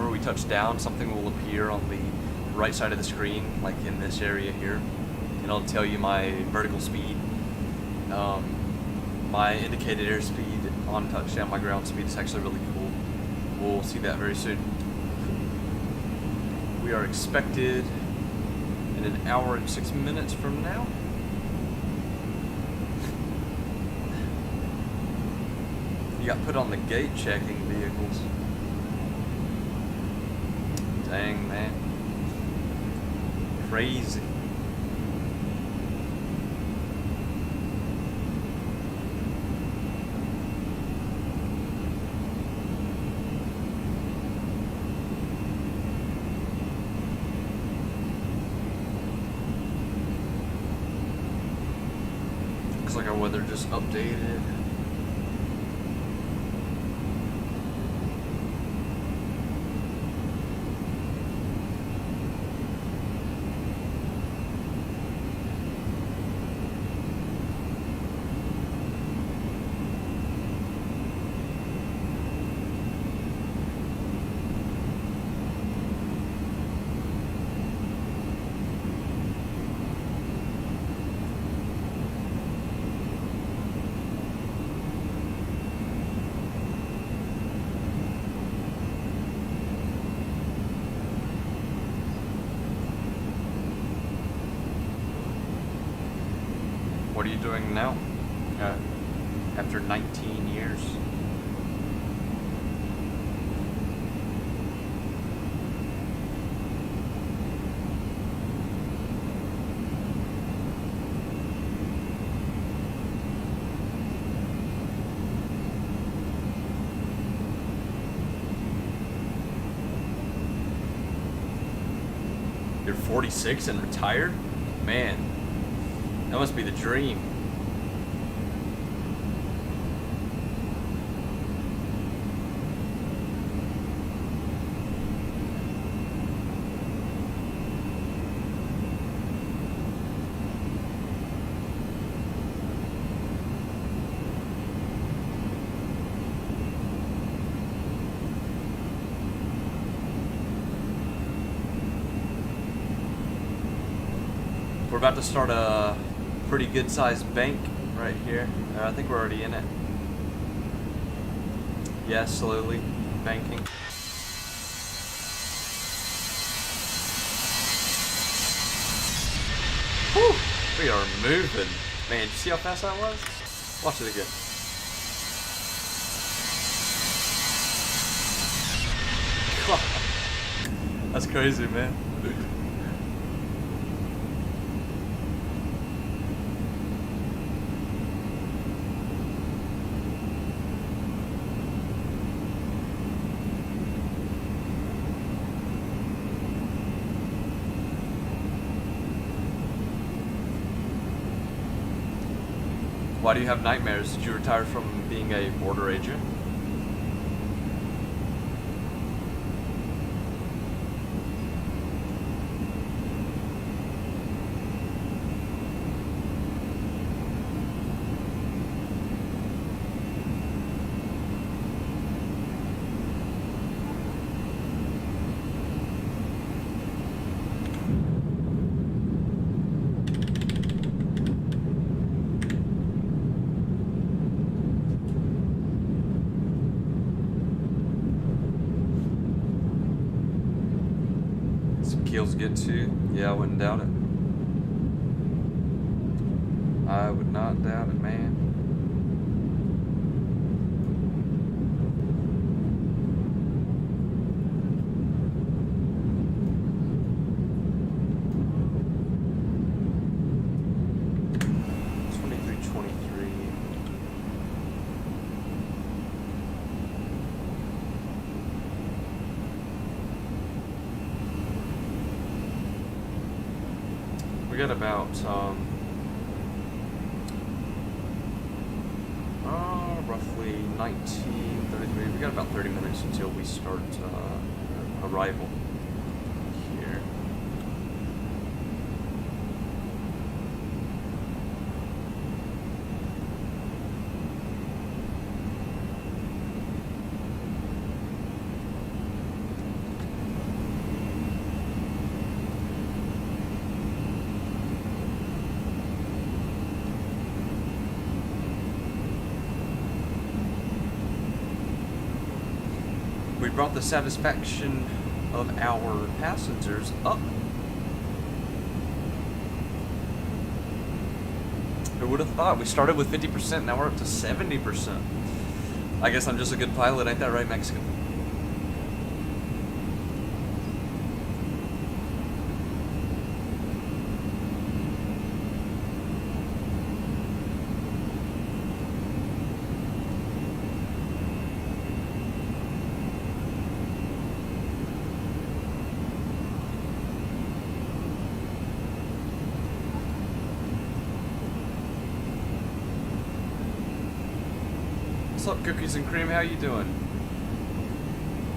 S1: we touch down, something will appear on the right side of the screen, like in this area here, and it'll tell you my vertical speed, my indicated airspeed on touchdown, my ground speed. Is actually really cool. We'll see that very soon. We are expected in an hour and 6 minutes from now. You got put on the gate checking vehicles. Dang, man. Crazy. Looks like our weather just updated. What are you doing now? After 19 years? You're 46 and retired? Man, that must be the dream. We're about to start a pretty good sized bank right here. I think we're already in it. Yeah, slowly banking. Whew, we are moving. Man, did you see how fast that was? Watch it again. God. That's crazy, man. Why do you have nightmares? Did you retire from being a border agent? Kills good too. Yeah, I wouldn't doubt it. I would not doubt it, man. We got about roughly 19:33. We got about 30 minutes until we start arrival here. We brought the satisfaction of our passengers up. Who would have thought? We started with 50%, now we're up to 70%. I guess I'm just a good pilot, ain't that right, Mexican? What's up, Cookies and Cream? How you doing?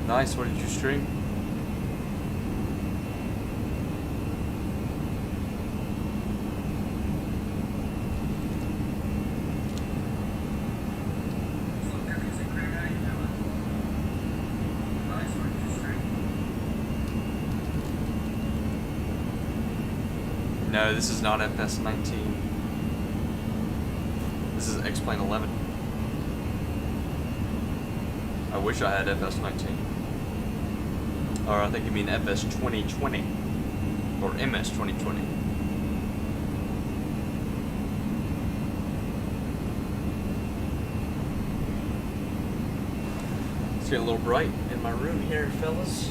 S1: Nice. What did you stream? No, this is not FS19. This is X-Plane 11. I wish I had FS19. Or I think you mean FS 2020. Or MS 2020. It's getting a little bright in my room here, fellas.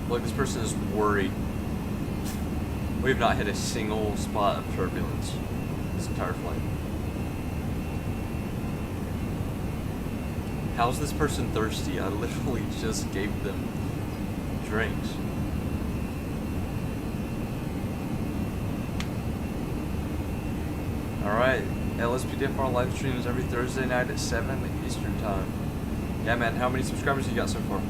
S1: Look, this person is worried. We have not hit a single spot of turbulence this entire flight. How's this person thirsty? I literally just gave them drinks. Alright, LSPDFR live streams every Thursday night at 7 Eastern Time. Yeah, man, how many subscribers you got so far?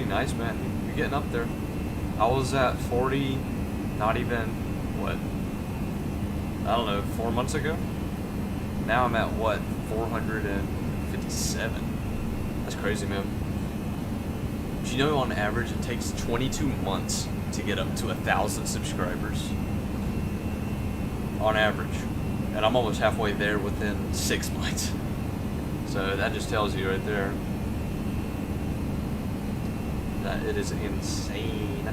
S1: Nice, man. You're getting up there. I was at 40, not even, what, I don't know, 4 months ago? Now I'm at, what, 457. That's crazy, man. Do you know on average it takes 22 months to get up to 1,000 subscribers? On average. And I'm almost halfway there within 6 months. So that just tells you right there that it is insane.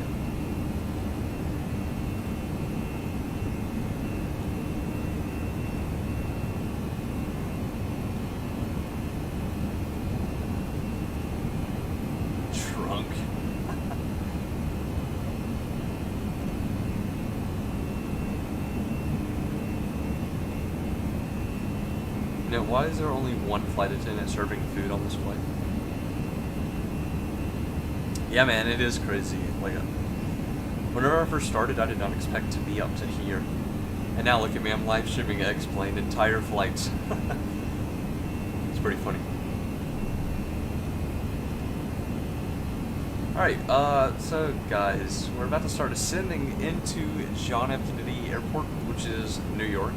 S1: Trunk. You know, why is there only one flight attendant serving food on this flight? Yeah, man, it is crazy. Like, whenever I first started, I did not expect to be up to here. And now look at me, I'm live streaming X-Plane entire flights. It's pretty funny. Alright, so guys, we're about to start ascending into John F. Kennedy Airport, which is New York.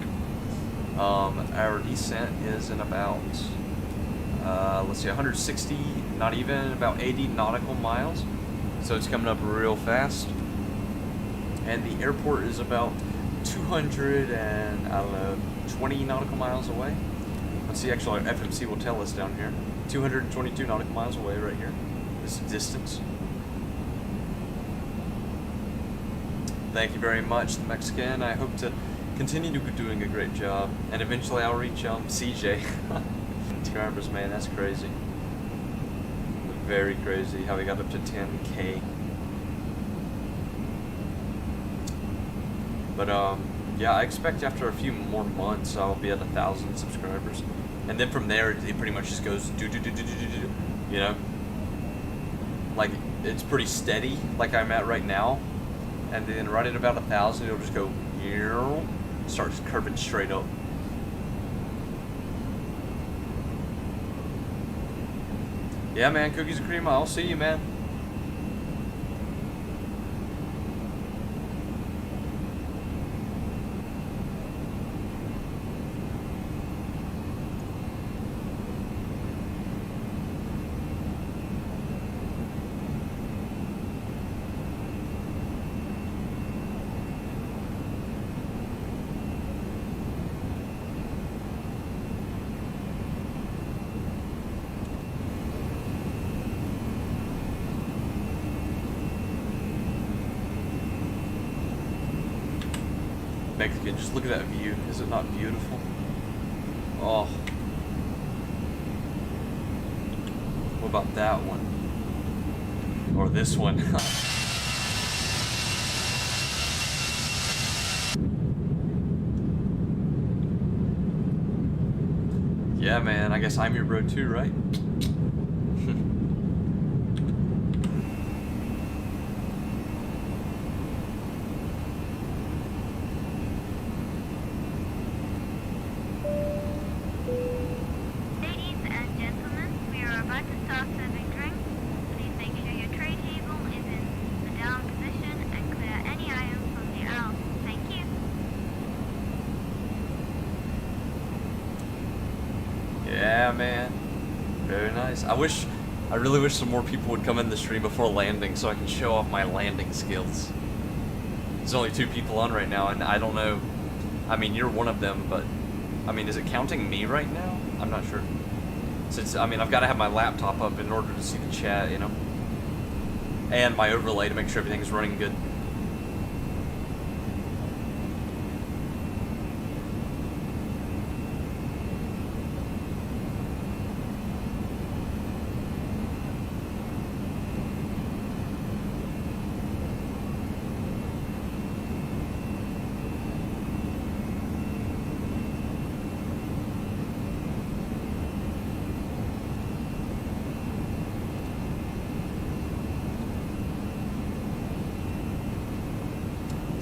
S1: Our descent is in about, let's see, 160, not even, about 80 nautical miles. So it's coming up real fast. And the airport is about 200 and, I don't know, 20 nautical miles away. Let's see, actually, our FMC will tell us down here. 222 nautical miles away right here, this distance. Thank you very much, the Mexican. I hope to continue to be doing a great job. And eventually I'll reach CJ. Subscribers, man, that's crazy. Very crazy how we got up to 10K. But yeah, I expect after a few more months I'll be at 1,000 subscribers, and then from there it pretty much just goes do, you know, like it's pretty steady, like I'm at right now, and then right at about 1,000 it'll just go starts curving straight up. Yeah, man, cookies and cream. I'll see you, man. Mexican, just look at that view. Is it not beautiful? Oh. What about that one? Or this one? Yeah, man, I guess I'm your bro too, right? Yeah, man. Very nice. I really wish some more people would come in the stream before landing so I can show off my landing skills. There's only 2 people on right now, and I don't know. I mean, you're one of them, but I mean, is it counting me right now? I'm not sure. Since, I mean, I've got to have my laptop up in order to see the chat, you know? And my overlay to make sure everything's running good.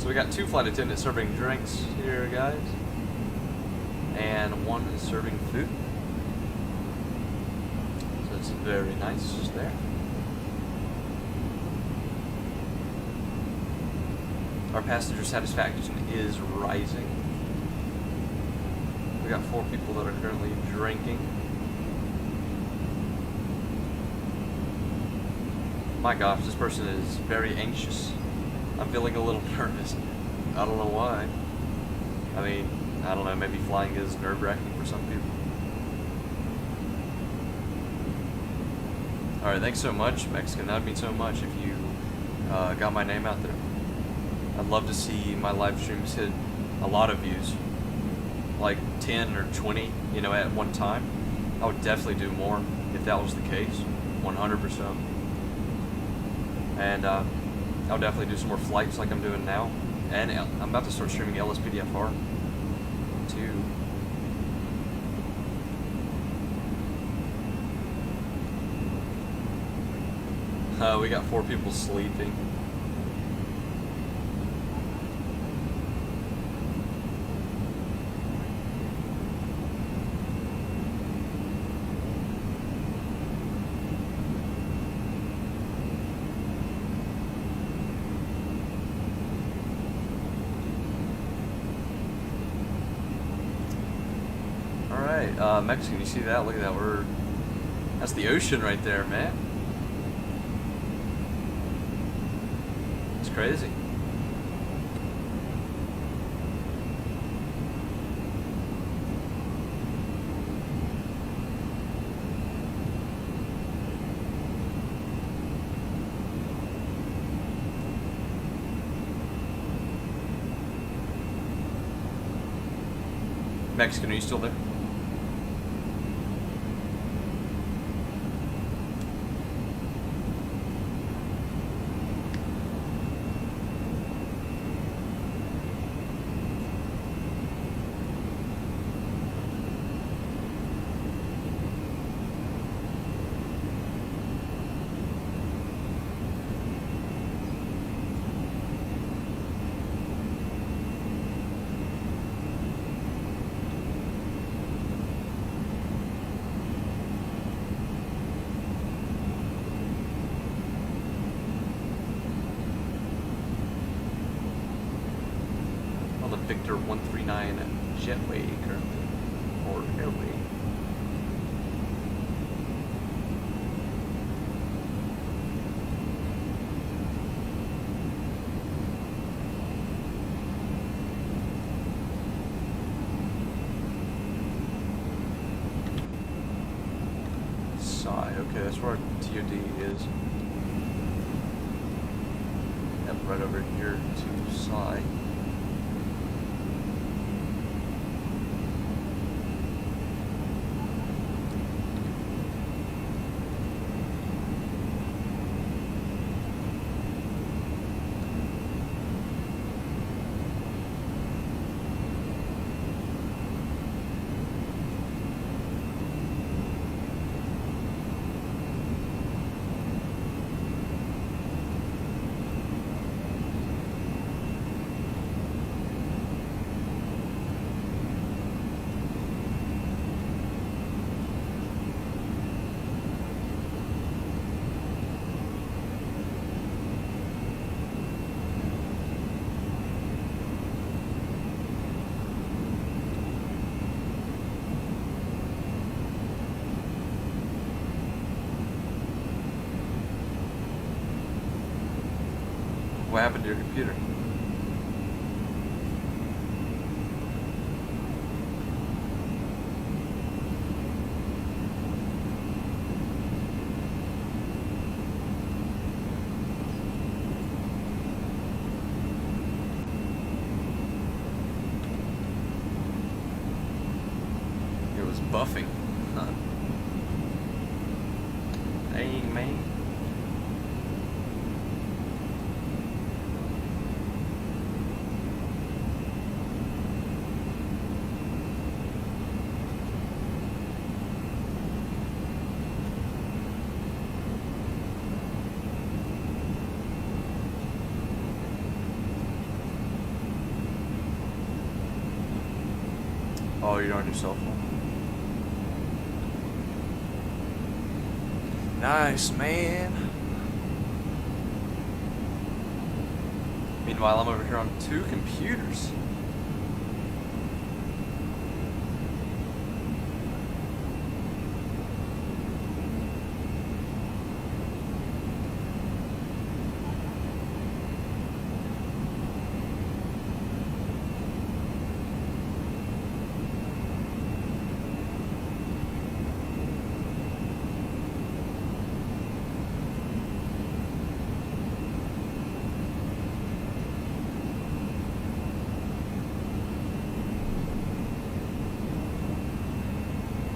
S1: We got 2 flight attendants serving drinks here, guys, and 1 is serving food. So it's very nice just there. Our passenger satisfaction is rising. We got 4 people that are currently drinking. My gosh, this person is very anxious. I'm feeling a little nervous. I don't know why. I mean, I don't know, maybe flying is nerve-wracking for some people. Alright, thanks so much, Mexican. That'd mean so much if you got my name out there. I'd love to see my live streams hit a lot of views. Like 10 or 20, you know, at one time. I would definitely do more if that was the case. 100%. And, I'll definitely do some more flights like I'm doing now. And I'm about to start streaming LSPDFR too. We got 4 people sleeping. Mexican, you see that? Look at that. That's the ocean right there, man. It's crazy. Mexican, are you still there? on the Victor 139 jetway currently, or airway. Okay, that's where our TOD is. Yep, right over here to Psi. What happened to your computer? It was buffing. Huh? Dang, man. Oh, you're on your cell phone. Nice, man. Meanwhile, I'm over here on 2 computers.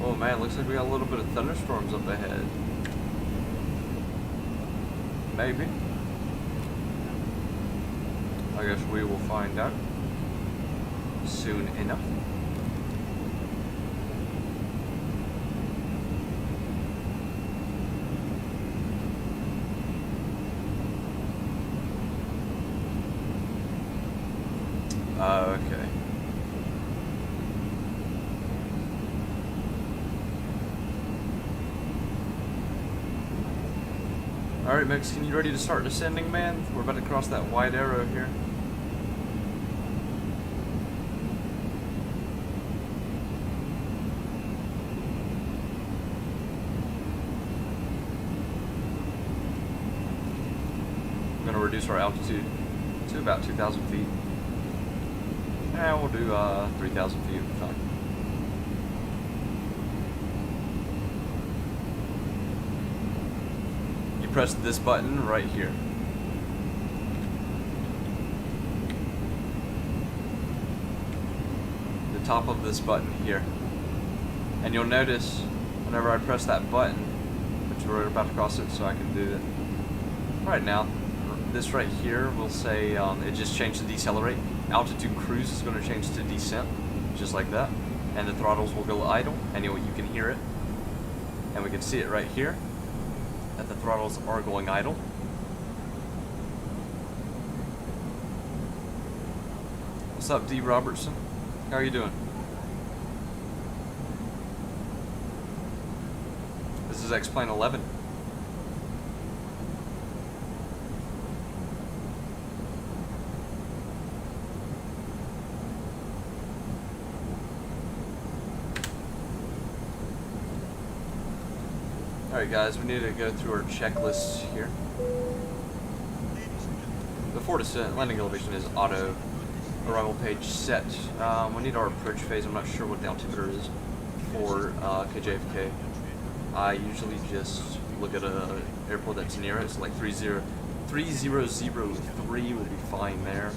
S1: Oh man, looks like we got a little bit of thunderstorms up ahead. Maybe. I guess we will find out soon enough. Okay. Alright, Mexican, you ready to start descending, man? We're about to cross that white arrow here. I'm going to reduce our altitude to about 2,000 feet. And we'll do 3,000 feet at a time. Press this button right here. The top of this button here. And you'll notice whenever I press that button, which we're about to cross it so I can do that right now, this right here will say it just changed to decelerate. Altitude cruise is going to change to descent, just like that. And the throttles will go idle, and you can hear it. And we can see it right here, that the throttles are going idle. What's up, D. Robertson? How are you doing? This is X-Plane 11. Alright guys, we need to go through our checklist here. Before descent, landing elevation is auto. Arrival page set. We need our approach phase. I'm not sure what the altimeter is for KJFK. I usually just look at a airport that's near it. So like 3003 will be fine there.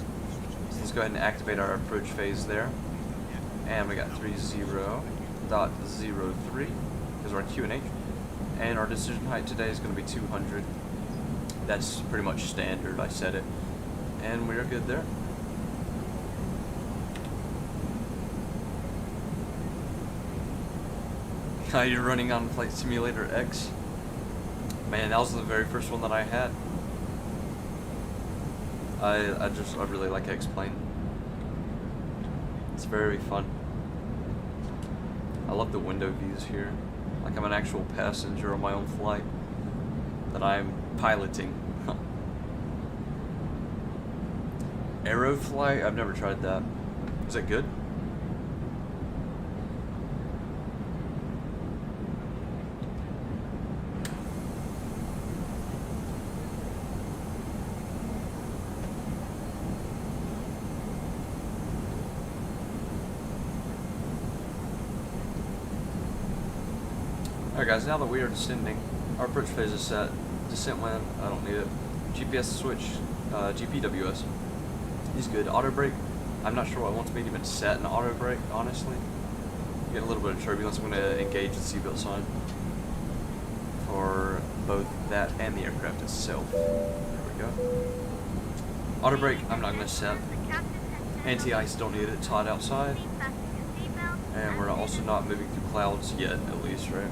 S1: So let's go ahead and activate our approach phase there. And we got 30.03 because we're on QNH. And our decision height today is going to be 200. That's pretty much standard. I set it. And we're good there. You're running on Flight Simulator X. Man, that was the very first one that I had. I really like X-Plane. It's very fun. I love the window views here. Like I'm an actual passenger on my own flight that I'm piloting. Aeroflight? I've never tried that. Is it good? Alright guys, now that we are descending, our approach phase is set. Descent wind, I don't need it. GPS switch, GPWS. He's good. Auto brake, I'm not sure what I want to be even set in auto brake, honestly. Getting a little bit of turbulence, I'm going to engage the seatbelt sign for both that and the aircraft itself. There we go. Auto brake, I'm not going to set. Anti-ice, don't need it. It's hot outside. And we're also not moving through clouds yet, at least, right?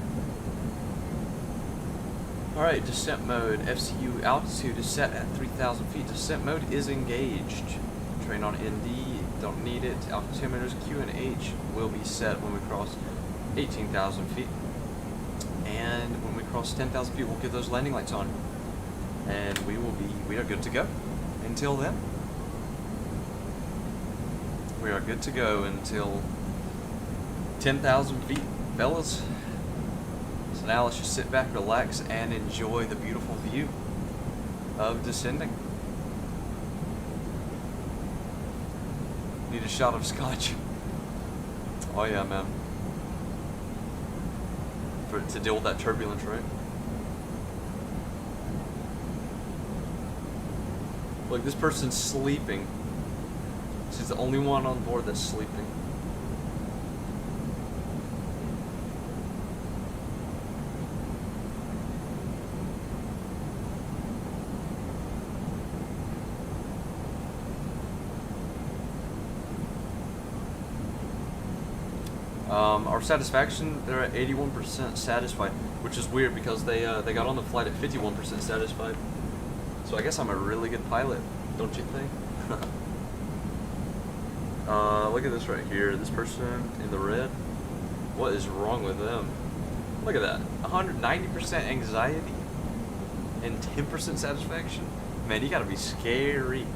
S1: Alright, descent mode. FCU altitude is set at 3,000 feet. Descent mode is engaged. Train on ND, don't need it. Altimeters Q and H will be set when we cross 18,000 feet. And when we cross 10,000 feet, we'll get those landing lights on. And we are good to go. Until then, we are good to go until 10,000 feet, fellas. So now let's just sit back, relax, and enjoy the beautiful view of descending. Need a shot of scotch. Oh yeah, man. To deal with that turbulence, right? Look, this person's sleeping. She's the only one on board that's sleeping. Our satisfaction, they're at 81% satisfied, which is weird because they got on the flight at 51% satisfied. So I guess I'm a really good pilot, don't you think? Look at this right here. This person in the red. What is wrong with them? Look at that. 190% anxiety and 10% satisfaction. Man, you gotta be scary. You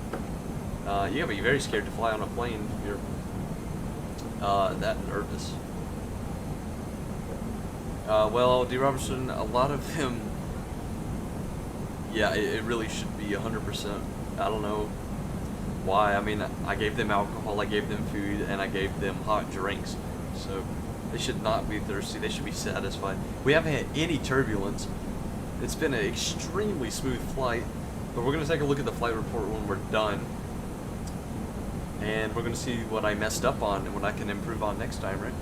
S1: gotta be very scared to fly on a plane if you're that nervous. Well, D. Robertson, a lot of them, yeah, it really should be 100%. I don't know why. I mean, I gave them alcohol, I gave them food, and I gave them hot drinks. So they should not be thirsty. They should be satisfied. We haven't had any turbulence. It's been an extremely smooth flight. But we're going to take a look at the flight report when we're done. And we're going to see what I messed up on and what I can improve on next time, right?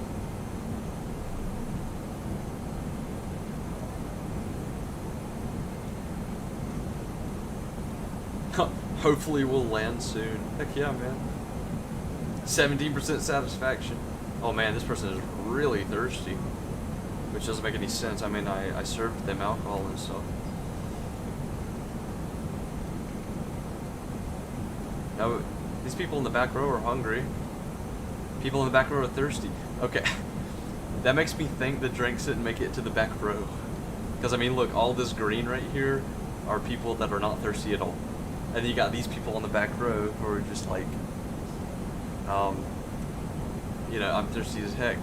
S1: Hopefully we'll land soon. Heck yeah, man. 17% satisfaction. Oh man, this person is really thirsty. Which doesn't make any sense. I mean, I served them alcohol and stuff. Now, these people in the back row are hungry. People in the back row are thirsty. Okay. That makes me think the drinks didn't make it to the back row. Because, I mean, look, all this green right here are people that are not thirsty at all. And then you got these people on the back row who are just like, you know, I'm thirsty as heck.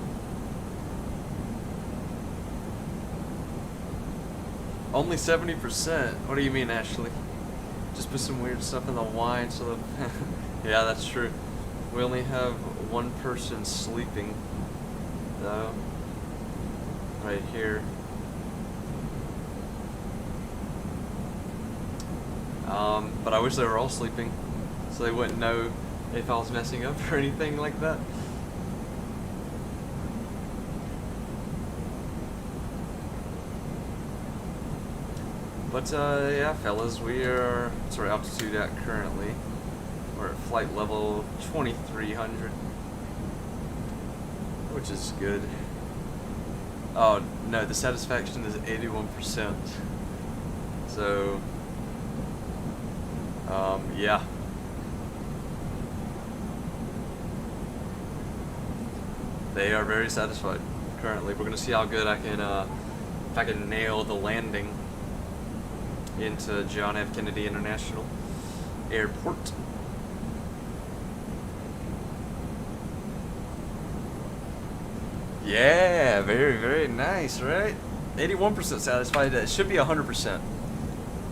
S1: Only 70%? What do you mean, Ashley? Just put some weird stuff in the wine so that... Yeah, that's true. We only have one person sleeping, though. Right here. But I wish they were all sleeping, so they wouldn't know if I was messing up or anything like that. But yeah, fellas, we are, what's our altitude at currently? We're at flight level 2300, which is good. Oh no, the satisfaction is 81%. So, yeah. They are very satisfied currently. We're gonna see how good I can, if I can nail the landing into John F. Kennedy International Airport. Yeah, very, very nice, right? 81% satisfied. It should be 100%.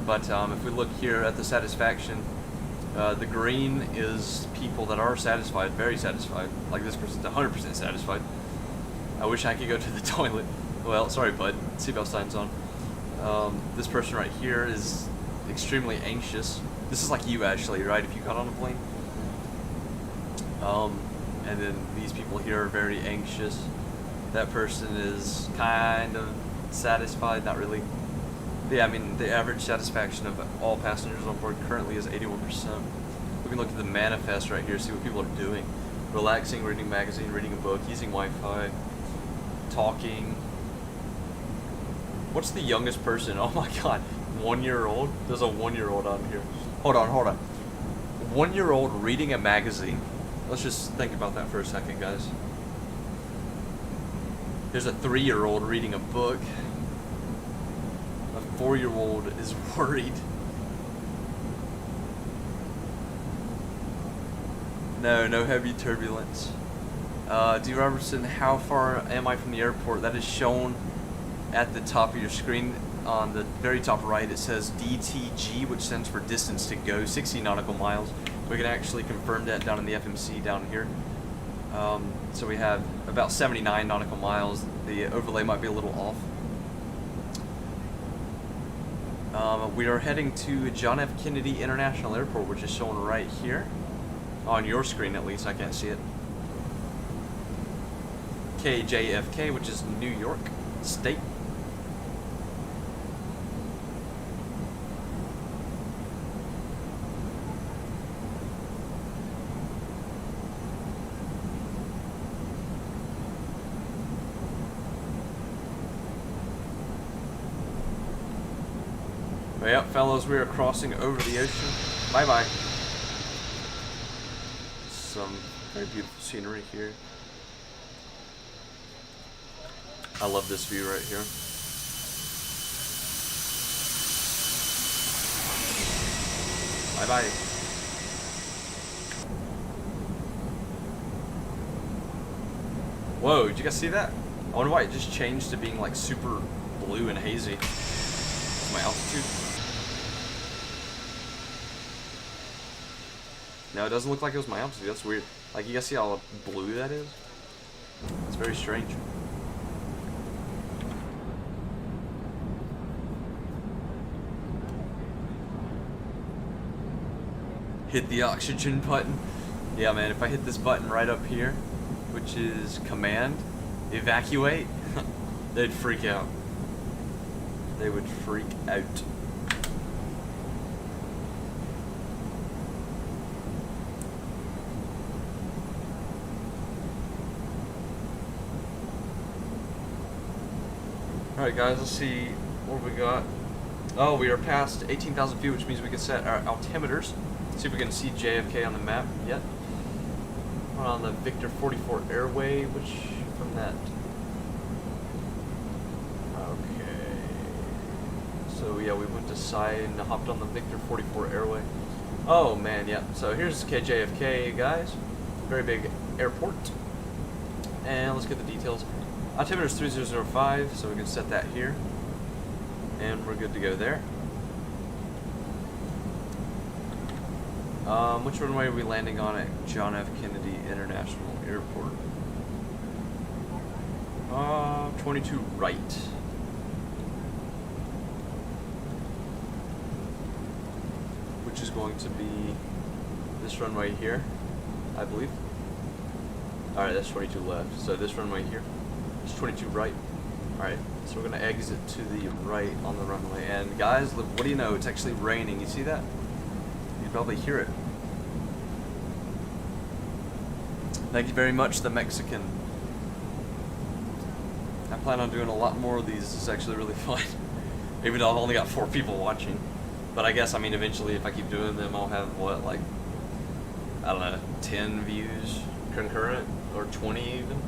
S1: But if we look here at the satisfaction, the green is people that are satisfied, very satisfied. Like this person's 100% satisfied. I wish I could go to the toilet. Well, sorry, bud. Seatbelt sign's on. This person right here is extremely anxious. This is like you, Ashley, right? If you got on a plane. And then these people here are very anxious. That person is kind of satisfied, not really. Yeah, I mean, the average satisfaction of all passengers on board currently is 81%. We can look at the manifest right here, see what people are doing. Relaxing, reading a magazine, reading a book, using Wi-Fi, talking. What's the youngest person? Oh my god, 1-year-old? There's a 1-year-old on here. Hold on. 1-year-old reading a magazine. Let's just think about that for a second, guys. There's a 3-year-old reading a book. A 4-year-old is worried. No heavy turbulence. D. Robertson, how far am I from the airport? That is shown at the top of your screen. On the very top right, it says DTG, which stands for distance to go, 60 nautical miles. We can actually confirm that down in the FMC down here. So we have about 79 nautical miles. The overlay might be a little off. We are heading to John F. Kennedy International Airport, which is shown right here. On your screen, at least. I can't see it. KJFK, which is New York State. Well, yep, fellows, we are crossing over the ocean. Bye-bye. Some very beautiful scenery here. I love this view right here. Bye-bye. Whoa, did you guys see that? I wonder why it just changed to being like super blue and hazy. My altitude. No, it doesn't look like it was my altitude. That's weird. Like, you guys see how blue that is? It's very strange. Hit the oxygen button. Yeah, man, if I hit this button right up here, which is command, evacuate, they'd freak out. They would freak out. Alright guys, let's see what we got. Oh, we are past 18,000 feet, which means we can set our altimeters. See if we can see JFK on the map yet. We're on the Victor 44 airway, which from that. Okay. So yeah, we went to side and hopped on the Victor 44 airway. Oh man, yeah. So here's KJFK, guys. Very big airport. And let's get the details. Altimeter is 3005, so we can set that here. And we're good to go there. Which runway are we landing on at John F. Kennedy International Airport? 22 right. Which is going to be this runway here, I believe. Alright, that's 22 left. So this runway here is 22 right. Alright, so we're going to exit to the right on the runway. And guys, look, what do you know? It's actually raining. You see that? You can probably hear it. Thank you very much, the Mexican. I plan on doing a lot more of these. It's actually really fun. Even though I've only got 4 people watching. But I guess, I mean, eventually if I keep doing them, I'll have, what, like, I don't know, 10 views concurrent? Or 20 even?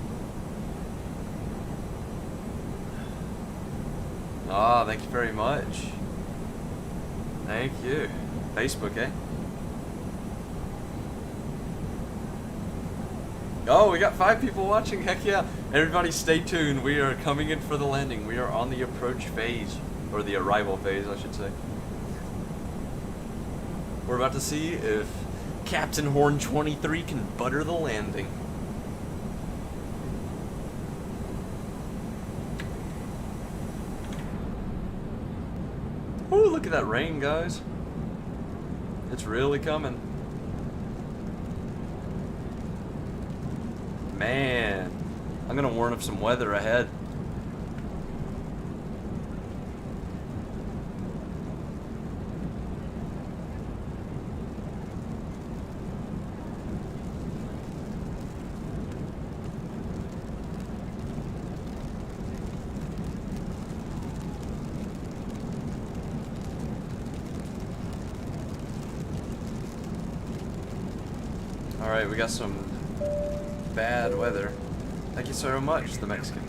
S1: Ah, thank you very much. Thank you. Facebook, eh? Oh, we got 5 people watching. Heck yeah. Everybody stay tuned. We are coming in for the landing. We are on the approach phase. Or the arrival phase, I should say. We're about to see if Captain Horn 23 can butter the landing. Ooh, look at that rain, guys. It's really coming. Man, I'm gonna warn of some weather ahead. Alright, we got some bad weather. Thank you so much, the Mexican.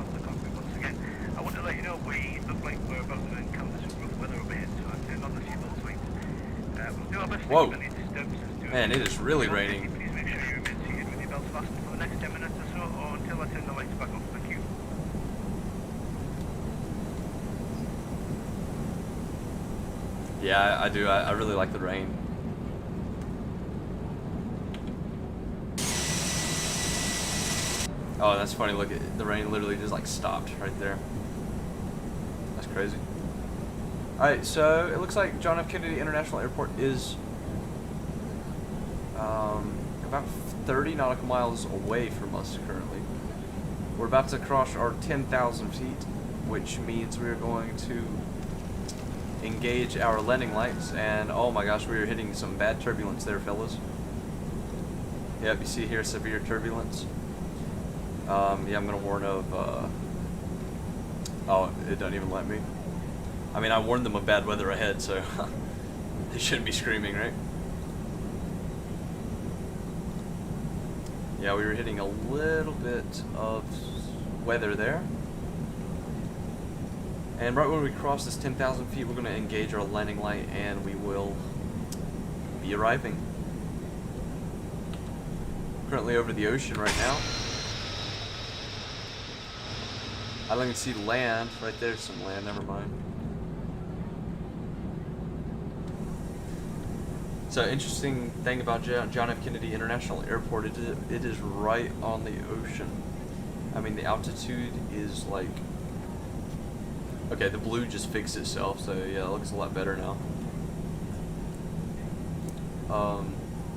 S4: I want to let you know we look like we're about to encounter some rough weather overhead, so I'm turning on the seatbelt swings. We'll do our best to
S1: Whoa.
S4: keep any disturbances to
S1: Man, it is really raining.
S4: Please make sure you remain seated with your belts fastened for the next 10 minutes or so, or until I turn the lights back on. Thank you.
S1: Yeah, I do. I really like the rain. Oh, that's funny. Look, the rain literally just like stopped right there. That's crazy. Alright, so it looks like John F. Kennedy International Airport is about 30 nautical miles away from us currently. We're about to cross our 10,000 feet, which means we're going to engage our landing lights, and oh my gosh, we are hitting some bad turbulence there, fellas. Yep, you see here, severe turbulence. Yeah, I'm gonna warn of, oh, it doesn't even let me. I mean, I warned them of bad weather ahead, so they shouldn't be screaming, right? Yeah, we were hitting a little bit of weather there. And right when we cross this 10,000 feet, we're gonna engage our landing light, and we will be arriving. Currently over the ocean right now. I don't even see land. Right there's some land, never mind. So interesting thing about John F. Kennedy International Airport, it is right on the ocean. I mean, the altitude is like... Okay, the blue just fixed itself, so yeah, it looks a lot better now.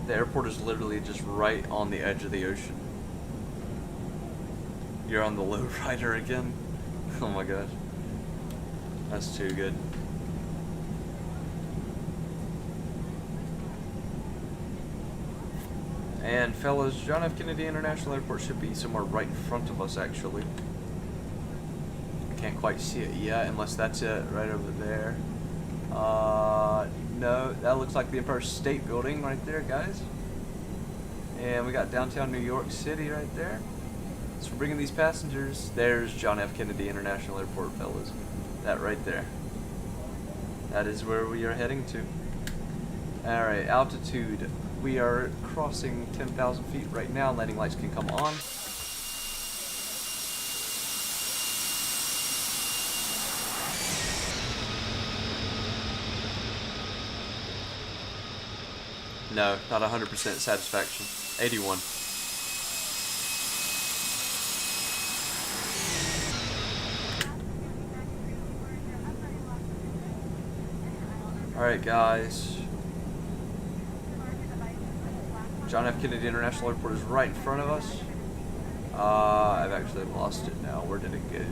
S1: The airport is literally just right on the edge of the ocean. You're on the low rider again? Oh my gosh. That's too good. And fellas, John F. Kennedy International Airport should be somewhere right in front of us, actually. I can't quite see it yet, unless that's it right over there. No, that looks like the Empire State Building right there, guys. And we got downtown New York City right there. So we're bringing these passengers. There's John F. Kennedy International Airport, fellas. That right there. That is where we are heading to. Alright, altitude. We are crossing 10,000 feet right now. Landing lights can come on. No, not 100% satisfaction. 81. Alright guys. John F. Kennedy International Airport is right in front of us. I've actually lost it now. Where did it go?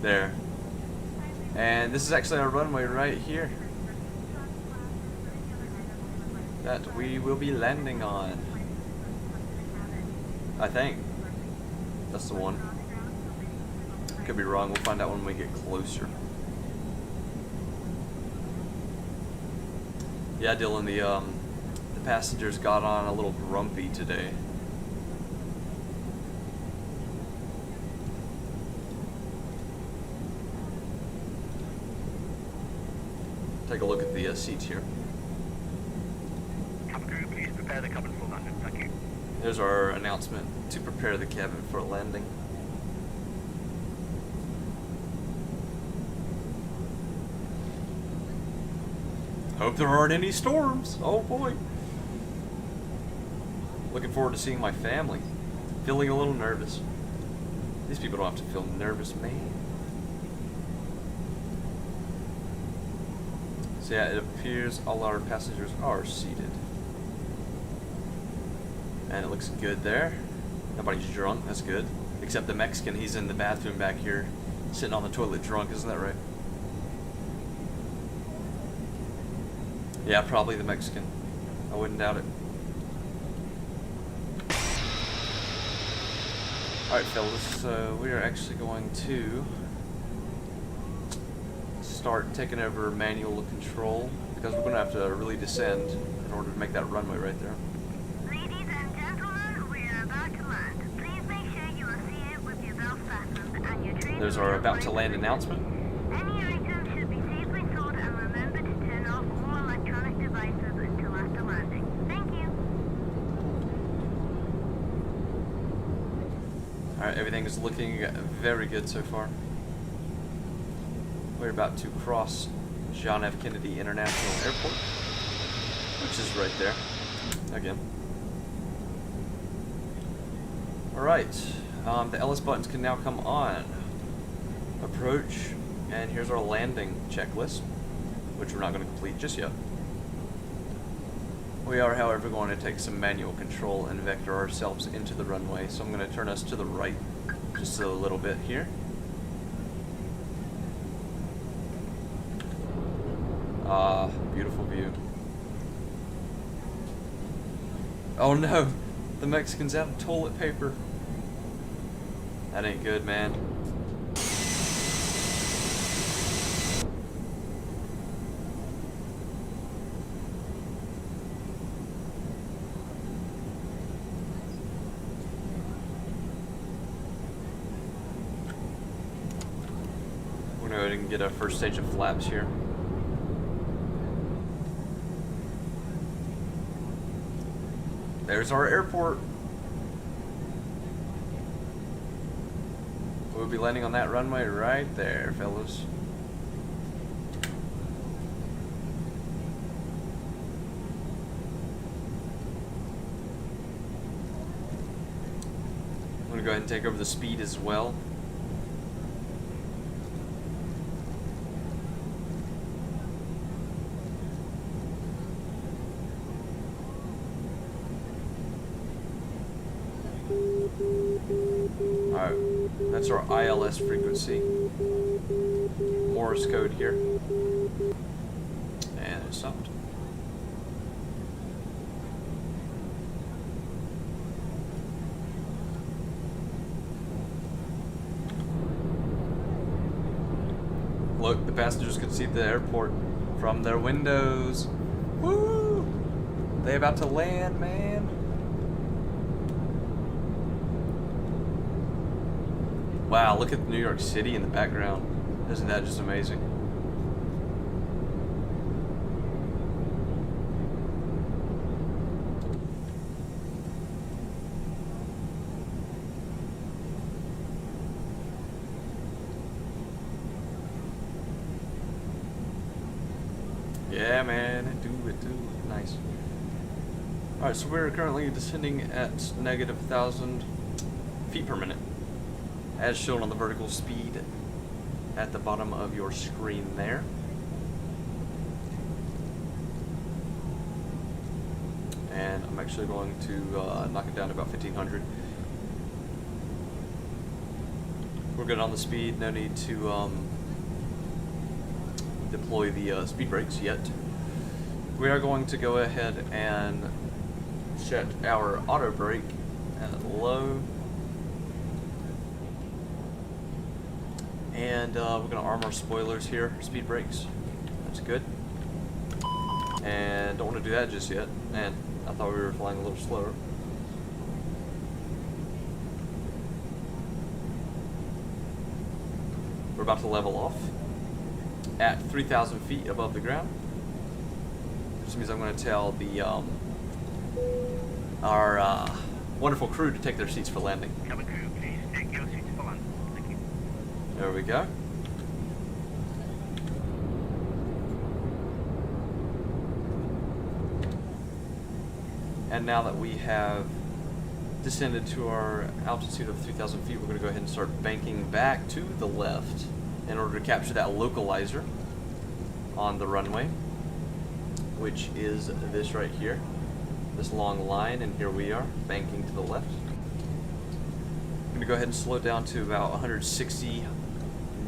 S1: There. And this is actually our runway right here that we will be landing on. I think that's the one. Could be wrong. We'll find out when we get closer. Yeah, Dylan, the passengers got on a little grumpy today. Take a look at the seats here.
S4: Cabin crew, please prepare the cabin for landing. Thank you.
S1: There's our announcement to prepare the cabin for landing. Hope there aren't any storms. Oh boy. Looking forward to seeing my family. Feeling a little nervous. These people don't have to feel nervous, man. So yeah, it appears all our passengers are seated. And it looks good there. Nobody's drunk, that's good. Except the Mexican, he's in the bathroom back here, sitting on the toilet drunk, isn't that right? Yeah, probably the Mexican. I wouldn't doubt it. Alright fellas, so we are actually going to start taking over manual control because we're going to have to really descend in order to make that runway right there.
S5: Ladies and gentlemen, we are about to land. Please make sure you are seated with your belts fastened and your tray
S1: There's our about to land announcement.
S5: Any items should be safely stored and remember to turn off all electronic devices until after landing. Thank you.
S1: Alright, everything is looking very good so far. We're about to cross John F. Kennedy International Airport, which is right there, again. Alright, the LS buttons can now come on. Approach, and here's our landing checklist, which we're not going to complete just yet. We are, however, going to take some manual control and vector ourselves into the runway, so I'm going to turn us to the right just a little bit here. Beautiful view. Oh no, the Mexican's out of toilet paper. That ain't good, man. We're gonna go ahead and get a first stage of flaps here. There's our airport. We'll be landing on that runway right there, fellas. I'm gonna go ahead and take over the speed as well. Alright, that's our ILS frequency. Morse code here. And it stopped. Look, the passengers can see the airport from their windows. Woo! They about to land, man. Wow, look at New York City in the background. Isn't that just amazing? Yeah, man, do it. Nice. Alright, so we're currently descending at negative 1,000 feet per minute, as shown on the vertical speed at the bottom of your screen there. And I'm actually going to knock it down to about 1,500. We're good on the speed, no need to deploy the speed brakes yet. We are going to go ahead and set our auto brake at low. And we're going to arm our spoilers here, speed brakes. That's good. And don't want to do that just yet. Man, I thought we were flying a little slower. We're about to level off at 3,000 feet above the ground. Which means I'm going to tell the our wonderful crew to take their seats for landing.
S4: Cabin crew, please take your seats for landing. Thank you.
S1: There we go. And now that we have descended to our altitude of 3,000 feet, we're going to go ahead and start banking back to the left in order to capture that localizer on the runway, which is this right here, this long line, and here we are banking to the left. I'm going to go ahead and slow down to about 160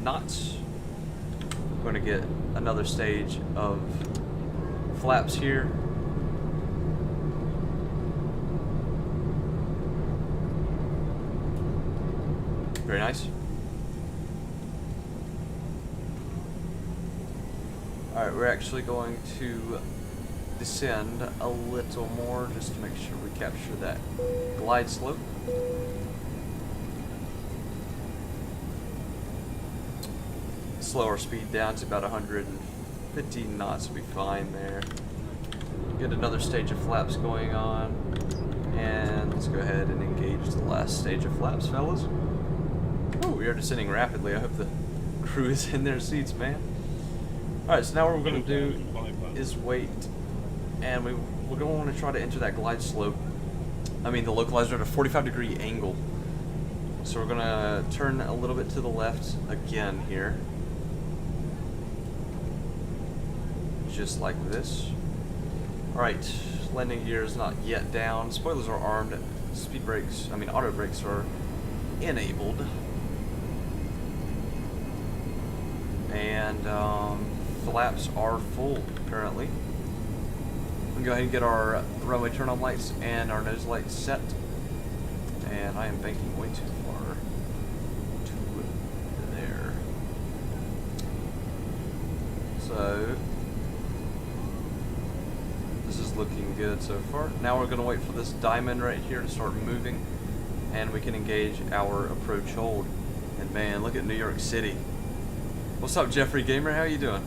S1: knots. We're going to get another stage of flaps here. Very nice. Alright, we're actually going to descend a little more just to make sure we capture that glide slope. Slow our speed down to about 115 knots will be fine there. Get another stage of flaps going on. And let's go ahead and engage the last stage of flaps, fellas. Oh, we are descending rapidly. I hope the crew is in their seats, man. Alright, so now what we're going to do is wait. And we're going to want to try to enter that glide slope. I mean, the localizer at a 45-degree angle. So we're going to turn a little bit to the left again here. Just like this. Alright, landing gear is not yet down. Spoilers are armed. Speed brakes, I mean auto brakes are enabled. And flaps are full currently. We can go ahead and get our runway turn on lights and our nose lights set. And I am banking way too far to there. So this is looking good so far. Now we're going to wait for this diamond right here to start moving, and we can engage our approach hold. And man, look at New York City. What's up, Jeffrey Gamer? How you doing?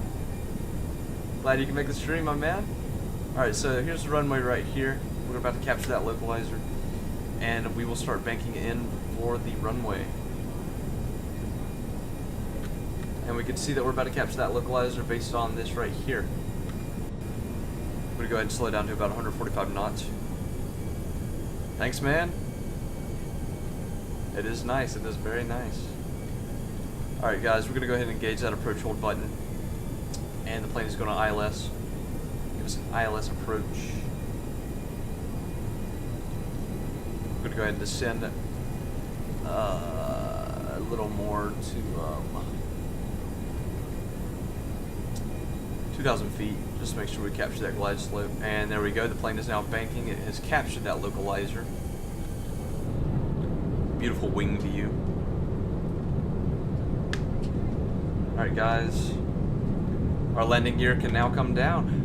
S1: Glad you can make the stream, my man. Alright, so here's the runway right here. We're about to capture that localizer, and we will start banking in for the runway. And we can see that we're about to capture that localizer based on this right here. We're going to go ahead and slow down to about 145 knots. Thanks, man. It is nice. It is very nice. Alright, guys, we're going to go ahead and engage that approach hold button. And the plane is going to ILS. Give us an ILS approach. We're going to go ahead and descend a little more to 2,000 feet. Just to make sure we capture that glide slope. And there we go. The plane is now banking. It has captured that localizer. Beautiful wing view. Alright, guys. Our landing gear can now come down.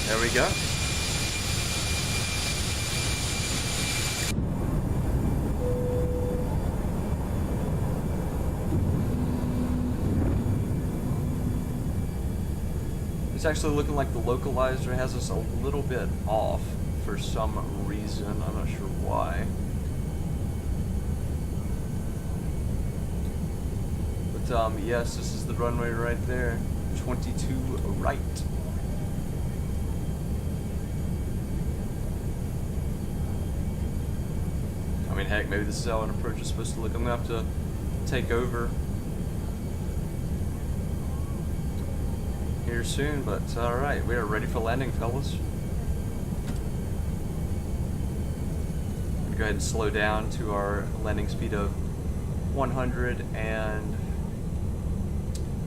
S1: There we go. It's actually looking like the localizer has us a little bit off for some reason. I'm not sure why. yes, this is the runway right there. 22 right. I mean, heck, maybe this is how an approach is supposed to look. I'm gonna have to take over here soon, but alright, we are ready for landing, fellas. I'm gonna go ahead and slow down to our landing speed of 100 and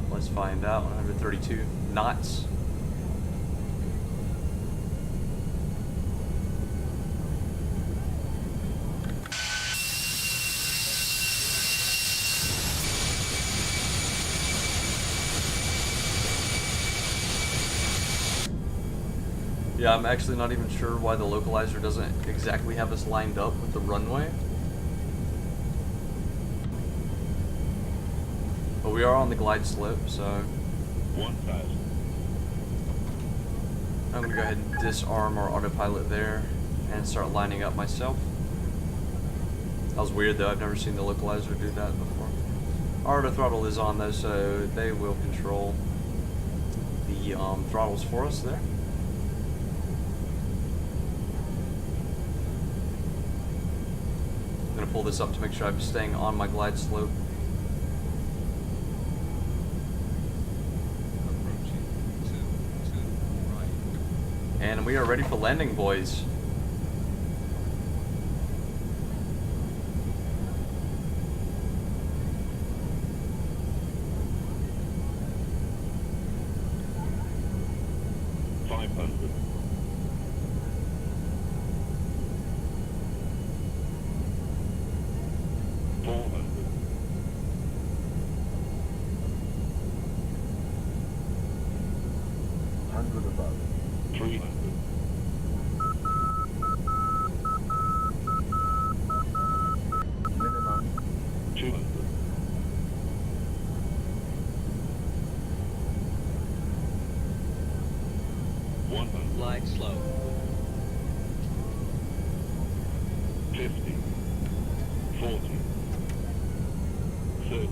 S1: let's find out, 132 knots. Yeah, I'm actually not even sure why the localizer doesn't exactly have us lined up with the runway. But we are on the glide slope, so
S6: 1,000.
S1: I'm gonna go ahead and disarm our autopilot there and start lining up myself. That was weird though, I've never seen the localizer do that before. Our auto throttle is on though, so they will control the throttles for us there. I'm gonna pull this up to make sure I'm staying on my glide slope. And we are ready for landing, boys.
S7: Glide slow.
S6: 50, 40, 30,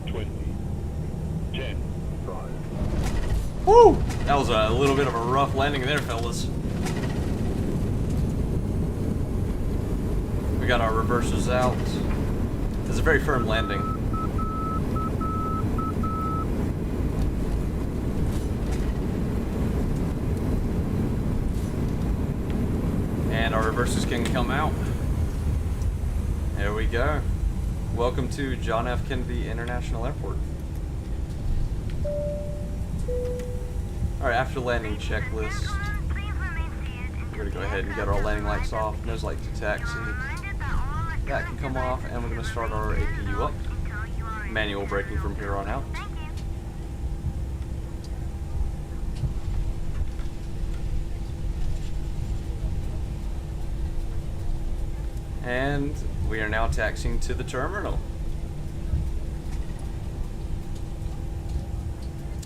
S6: 20, 10, 5.
S1: Woo! That was a little bit of a rough landing there, fellas. We got our reversers out. It's a very firm landing. And our reversers can come out. There we go. Welcome to John F. Kennedy International Airport. Alright, after landing checklist, we're going to go ahead and get our landing lights off, nose light to taxi. That can come off, and we're going to start our APU up. Manual braking from here on out. And we are now taxiing to the terminal,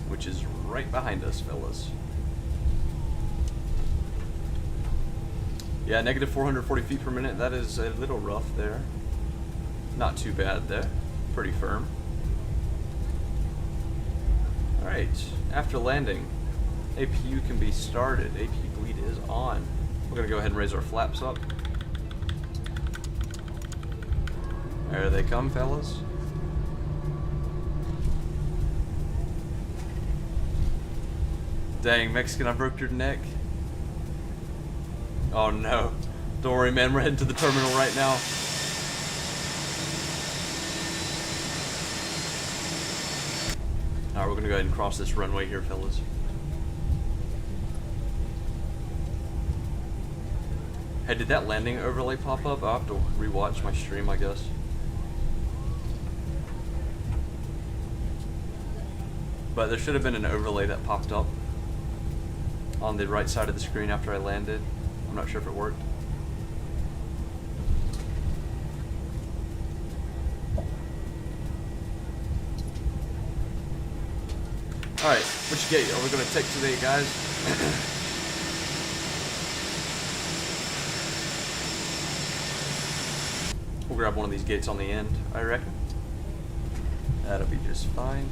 S1: which is right behind us, fellas. Yeah, negative 440 feet per minute. That is a little rough there. Not too bad there. Pretty firm. Alright, after landing, APU can be started. APU bleed is on. We're going to go ahead and raise our flaps up. There they come, fellas. Dang, Mexican, I broke your neck. Oh no. Don't worry, man, we're heading to the terminal right now. Alright, we're gonna go ahead and cross this runway here, fellas. Hey, did that landing overlay pop up? I'll have to rewatch my stream, I guess. But there should have been an overlay that popped up on the right side of the screen after I landed. I'm not sure if it worked. Alright, which gate are we going to take today, guys? We'll grab one of these gates on the end, I reckon. That'll be just fine.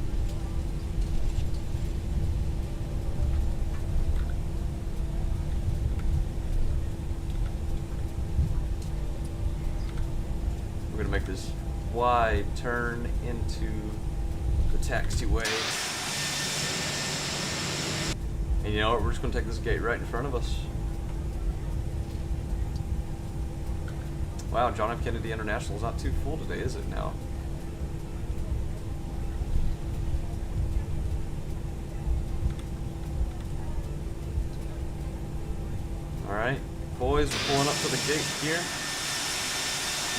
S1: We're gonna make this wide turn into the taxiway. And you know what? We're just gonna take this gate right in front of us. Wow, John F. Kennedy International is not too full today, is it now? Alright, boys, we're pulling up to the gate here.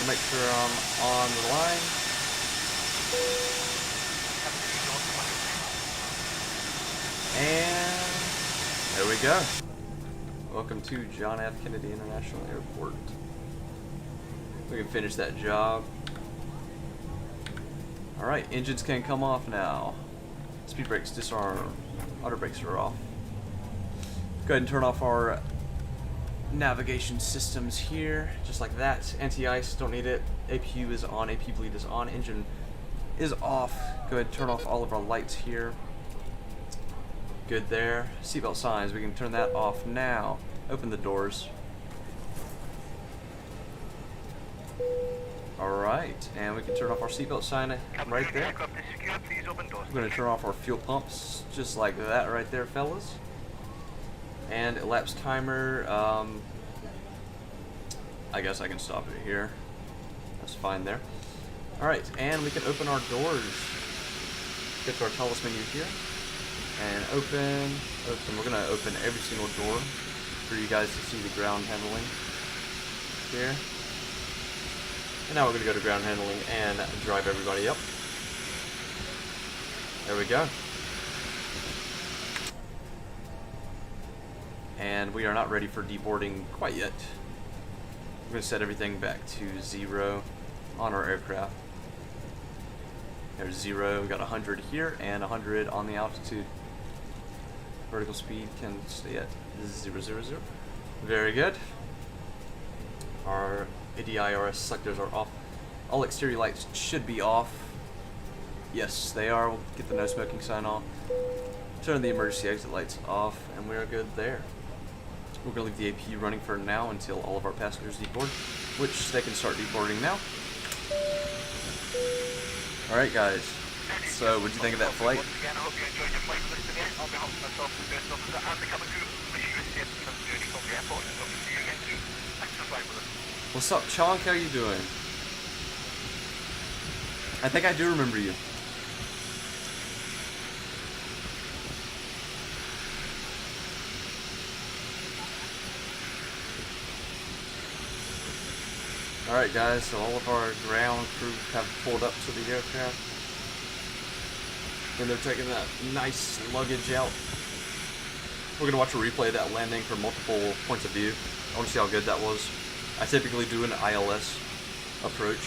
S1: Make sure I'm on the line. And there we go. Welcome to John F. Kennedy International Airport. We can finish that job. Alright, engines can come off now. Speed brakes disarm. Auto brakes are off. Go ahead and turn off our navigation systems here, just like that. Anti-ice, don't need it. APU is on, AP bleed is on, engine is off. Go ahead and turn off all of our lights here. Good there. Seatbelt signs, we can turn that off now. Open the doors. Alright, and we can turn off our seatbelt sign right there. We're going to turn off our fuel pumps, just like that right there, fellas. And elapsed timer, I guess I can stop it here. That's fine there. Alright, and we can open our doors. Get to our Toliss menu here. And open. We're going to open every single door for you guys to see the ground handling here. And now we're going to go to ground handling and drive everybody up. There we go. And we are not ready for deboarding quite yet. We're going to set everything back to 0 on our aircraft. There's 0, we got 100 here and 100 on the altitude. Vertical speed can stay at 000. Very good. Our ADIRS selectors are off. All exterior lights should be off. Yes, they are. We'll get the no smoking sign off. Turn the emergency exit lights off, and we're good there. We're going to leave the AP running for now until all of our passengers deboard, which they can start deboarding now. Alright guys, so what'd you think of that flight? What's up, Chonk? How you doing? I think I do remember you. Alright guys, so all of our ground crew have pulled up to the aircraft. And they're taking that nice luggage out. We're going to watch a replay of that landing from multiple points of view. I want to see how good that was. I typically do an ILS approach,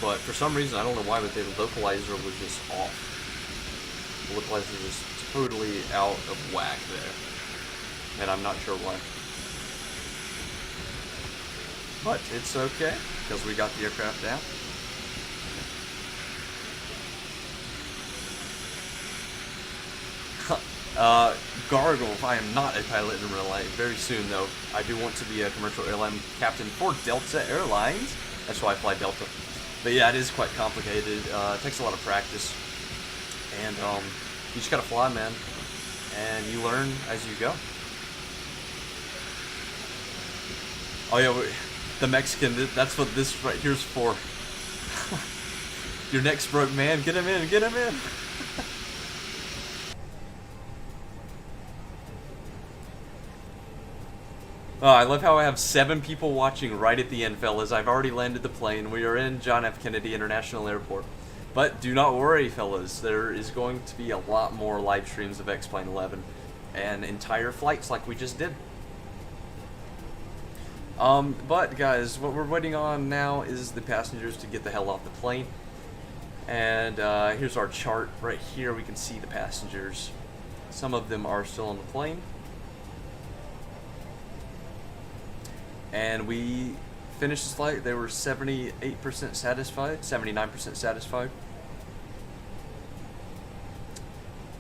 S1: but for some reason, I don't know why, but the localizer was just off. The localizer was just totally out of whack there. And I'm not sure why. But it's okay, because we got the aircraft down. Gargle, I am not a pilot in real life. Very soon, though, I do want to be a commercial airline captain for Delta Airlines. That's why I fly Delta. But yeah, it is quite complicated. It takes a lot of practice. And you just gotta fly, man. And you learn as you go. Oh yeah, the Mexican, that's what this right here's for. Your neck's broke, man. Get him in, get him in. Oh, I love how I have 7 people watching right at the end, fellas. I've already landed the plane. We are in John F. Kennedy International Airport. But do not worry, fellas. There is going to be a lot more live streams of X-Plane 11 and entire flights like we just did. But guys, what we're waiting on now is the passengers to get the hell off the plane. And here's our chart. Right here we can see the passengers. Some of them are still on the plane. And we finished this flight. They were 78% satisfied, 79% satisfied.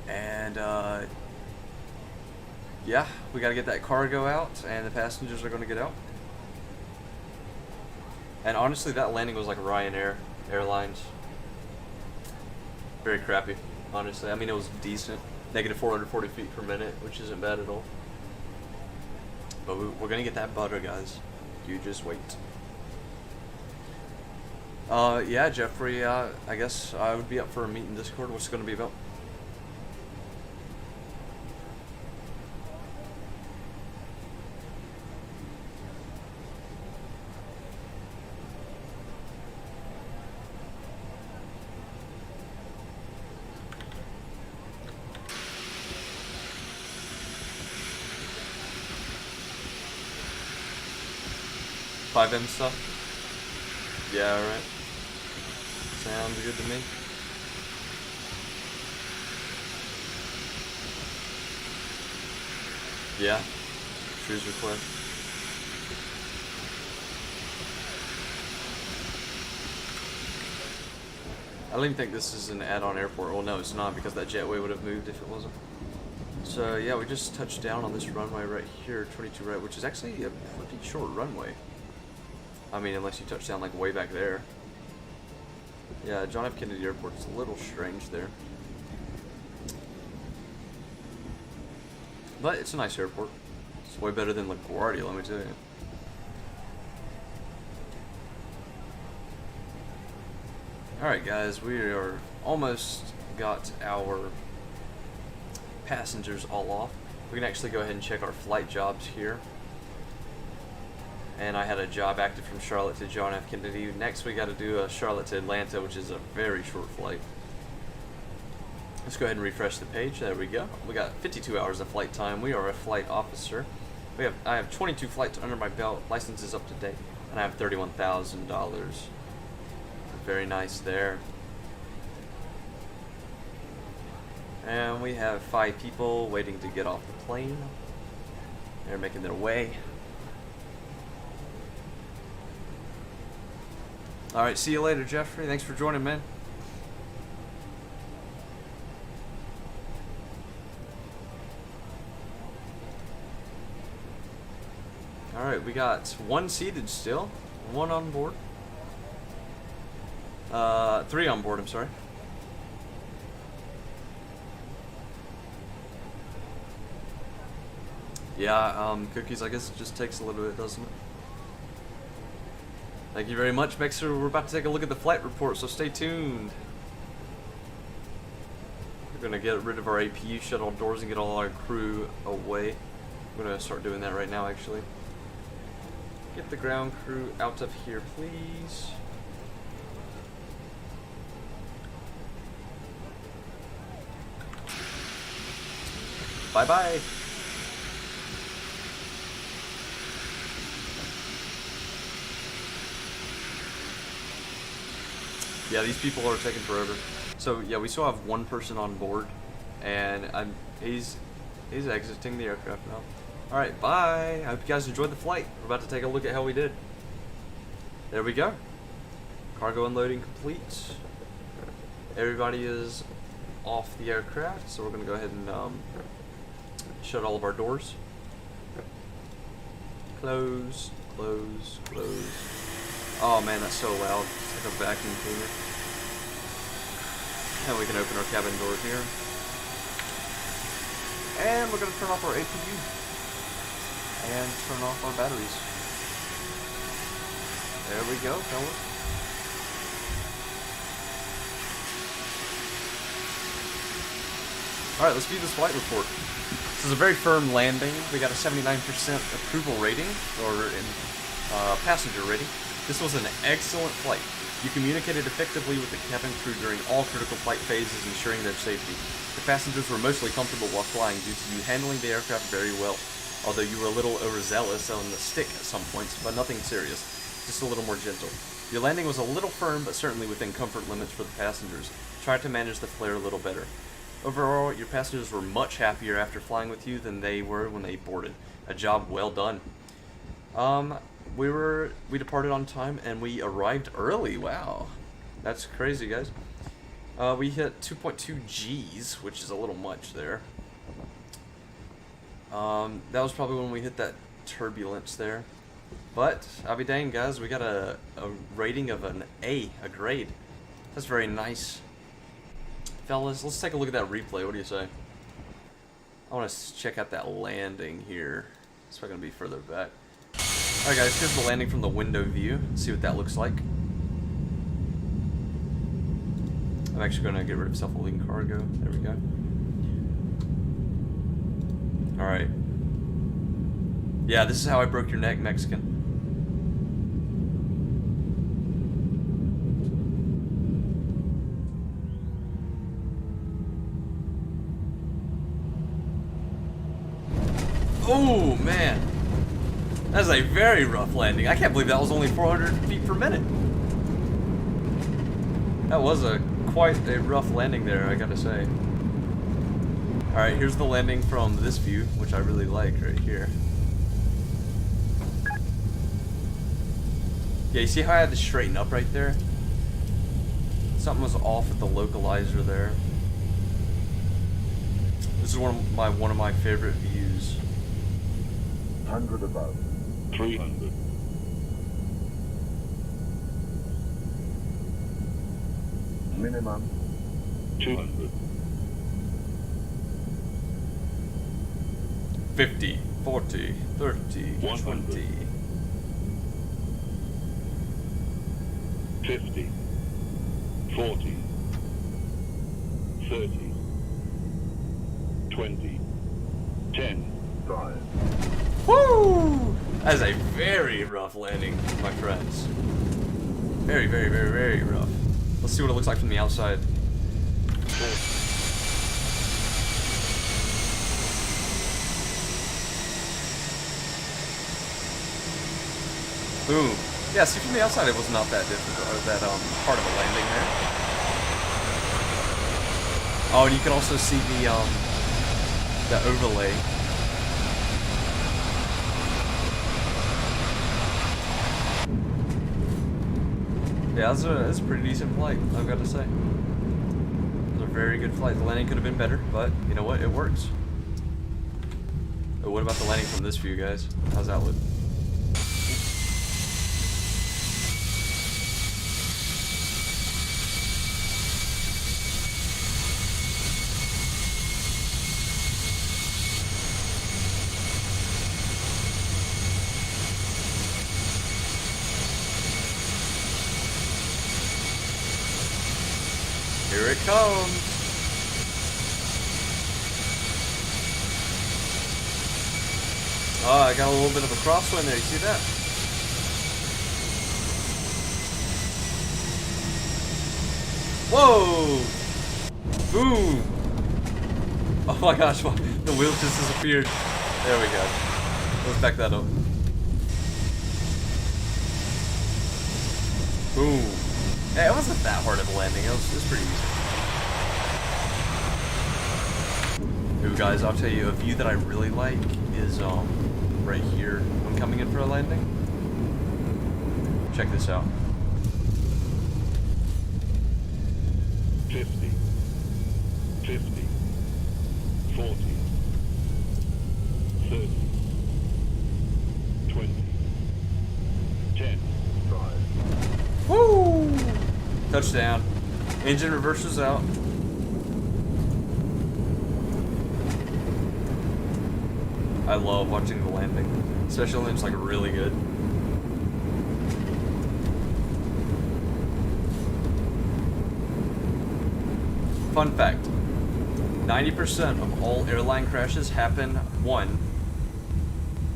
S1: And yeah, we got to get that cargo out, and the passengers are going to get out. And honestly, that landing was like Ryanair Airlines. Very crappy, honestly. I mean, it was decent. Negative 440 feet per minute, which isn't bad at all. But we're going to get that butter, guys. You just wait. Yeah, Jeffrey, I guess I would be up for a meet in Discord. What's it going to be about? M stuff? Yeah, alright. Sounds good to me. Yeah. Choose request. I don't even think this is an add-on airport. Well, no, it's not, because that jetway would have moved if it wasn't. So, yeah, we just touched down on this runway right here, 22 right, which is actually a pretty short runway. I mean, unless you touch down like way back there. Yeah, John F. Kennedy Airport is a little strange there. But it's a nice airport. It's way better than LaGuardia, let me tell you. Alright guys, we are almost got our passengers all off. We can actually go ahead and check our flight jobs here. And I had a job active from Charlotte to John F. Kennedy. Next we got to do a Charlotte to Atlanta, which is a very short flight. Let's go ahead and refresh the page. There we go. We got 52 hours of flight time. We are a flight officer. I have 22 flights under my belt. License is up to date. And I have $31,000. Very nice there. And we have 5 people waiting to get off the plane. They're making their way. Alright, see you later, Jeffrey. Thanks for joining, man. Alright, we got 1 seated still. 1 on board. 3 on board, I'm sorry. Yeah, cookies, I guess it just takes a little bit, doesn't it? Thank you very much, Mixer. We're about to take a look at the flight report, so stay tuned. We're going to get rid of our APU, shut all doors, and get all our crew away. I'm going to start doing that right now, actually. Get the ground crew out of here, please. Bye-bye. Yeah, these people are taking forever. So yeah, we still have 1 person on board, and he's exiting the aircraft now. All right, bye. I hope you guys enjoyed the flight. We're about to take a look at how we did. There we go. Cargo unloading complete. Everybody is off the aircraft, so we're gonna go ahead and shut all of our doors. Close, close, close. Oh man, that's so loud. It's like a vacuum cleaner. And we can open our cabin door here. And we're going to turn off our APU. And turn off our batteries. There we go, fellas. Alright, let's view this flight report. This is a very firm landing. We got a 79% approval rating, or passenger rating. This was an excellent flight. You communicated effectively with the cabin crew during all critical flight phases, ensuring their safety. The passengers were mostly comfortable while flying due to you handling the aircraft very well, although you were a little overzealous on the stick at some points, but nothing serious, just a little more gentle. Your landing was a little firm, but certainly within comfort limits for the passengers. Try to manage the flare a little better. Overall, your passengers were much happier after flying with you than they were when they boarded. A job well done. We departed on time and we arrived early. Wow, that's crazy, guys. We hit 2.2 G's, which is a little much there. That was probably when we hit that turbulence there. But I'll be dang, guys, we got a rating of an A, a grade. That's very nice. Fellas, let's take a look at that replay. What do you say? I want to check out that landing here. It's probably going to be further back. Alright guys, here's the landing from the window view. Let's see what that looks like. I'm actually going to get rid of self-holding cargo. There we go. Alright. Yeah, this is how I broke your neck, Mexican. Oh, man. That's a very rough landing. I can't believe that was only 400 feet per minute. That was quite a rough landing there, I gotta say. Alright, here's the landing from this view, which I really like right here. Yeah, you see how I had to straighten up right there? Something was off with the localizer there. This is one of my favorite views.
S6: 100 above. 300. Minimum. 200.
S1: 50, 40, 30,
S6: 100.
S1: 20.
S6: 50. 40. 30. 20. 10. 5.
S1: Woo! That is a very rough landing, my friends. Very, very, very, very rough. Let's see what it looks like from the outside. Boom. Yeah, see from the outside it was not that difficult, or that part of a landing there. Oh, and you can also see the overlay. Yeah, that's a pretty decent flight, I've got to say. It was a very good flight. The landing could have been better, but you know what? It works. But what about the landing from this view, guys? How's that look? Here it comes. Oh, I got a little bit of a crosswind there. You see that? Whoa! Boom! Oh my gosh, the wheel just disappeared. There we go. Let's back that up. Boom. Hey, it wasn't that hard of a landing. It was pretty easy. Ooh, guys, I'll tell you, a view that I really like is right here when coming in for a landing. Check this out.
S6: 50. 50. 40. 30. 20. 10. 5.
S1: Woo! Touchdown. Engine reverses out. I love watching the landing, especially when it's like really good. Fun fact, 90% of all airline crashes happen, 1,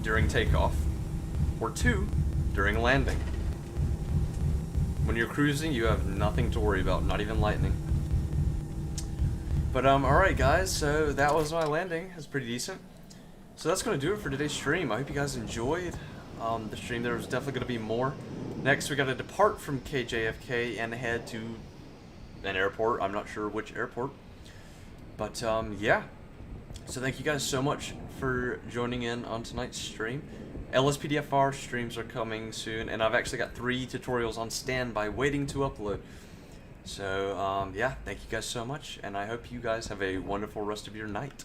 S1: during takeoff, or 2, during landing. When you're cruising, you have nothing to worry about, not even lightning. But alright guys, so that was my landing. It was pretty decent. So that's going to do it for today's stream. I hope you guys enjoyed the stream. There was definitely going to be more. Next, we got to depart from KJFK and head to an airport. I'm not sure which airport. But yeah. So thank you guys so much for joining in on tonight's stream. LSPDFR streams are coming soon, and I've actually got 3 tutorials on standby waiting to upload. So, yeah, thank you guys so much, and I hope you guys have a wonderful rest of your night.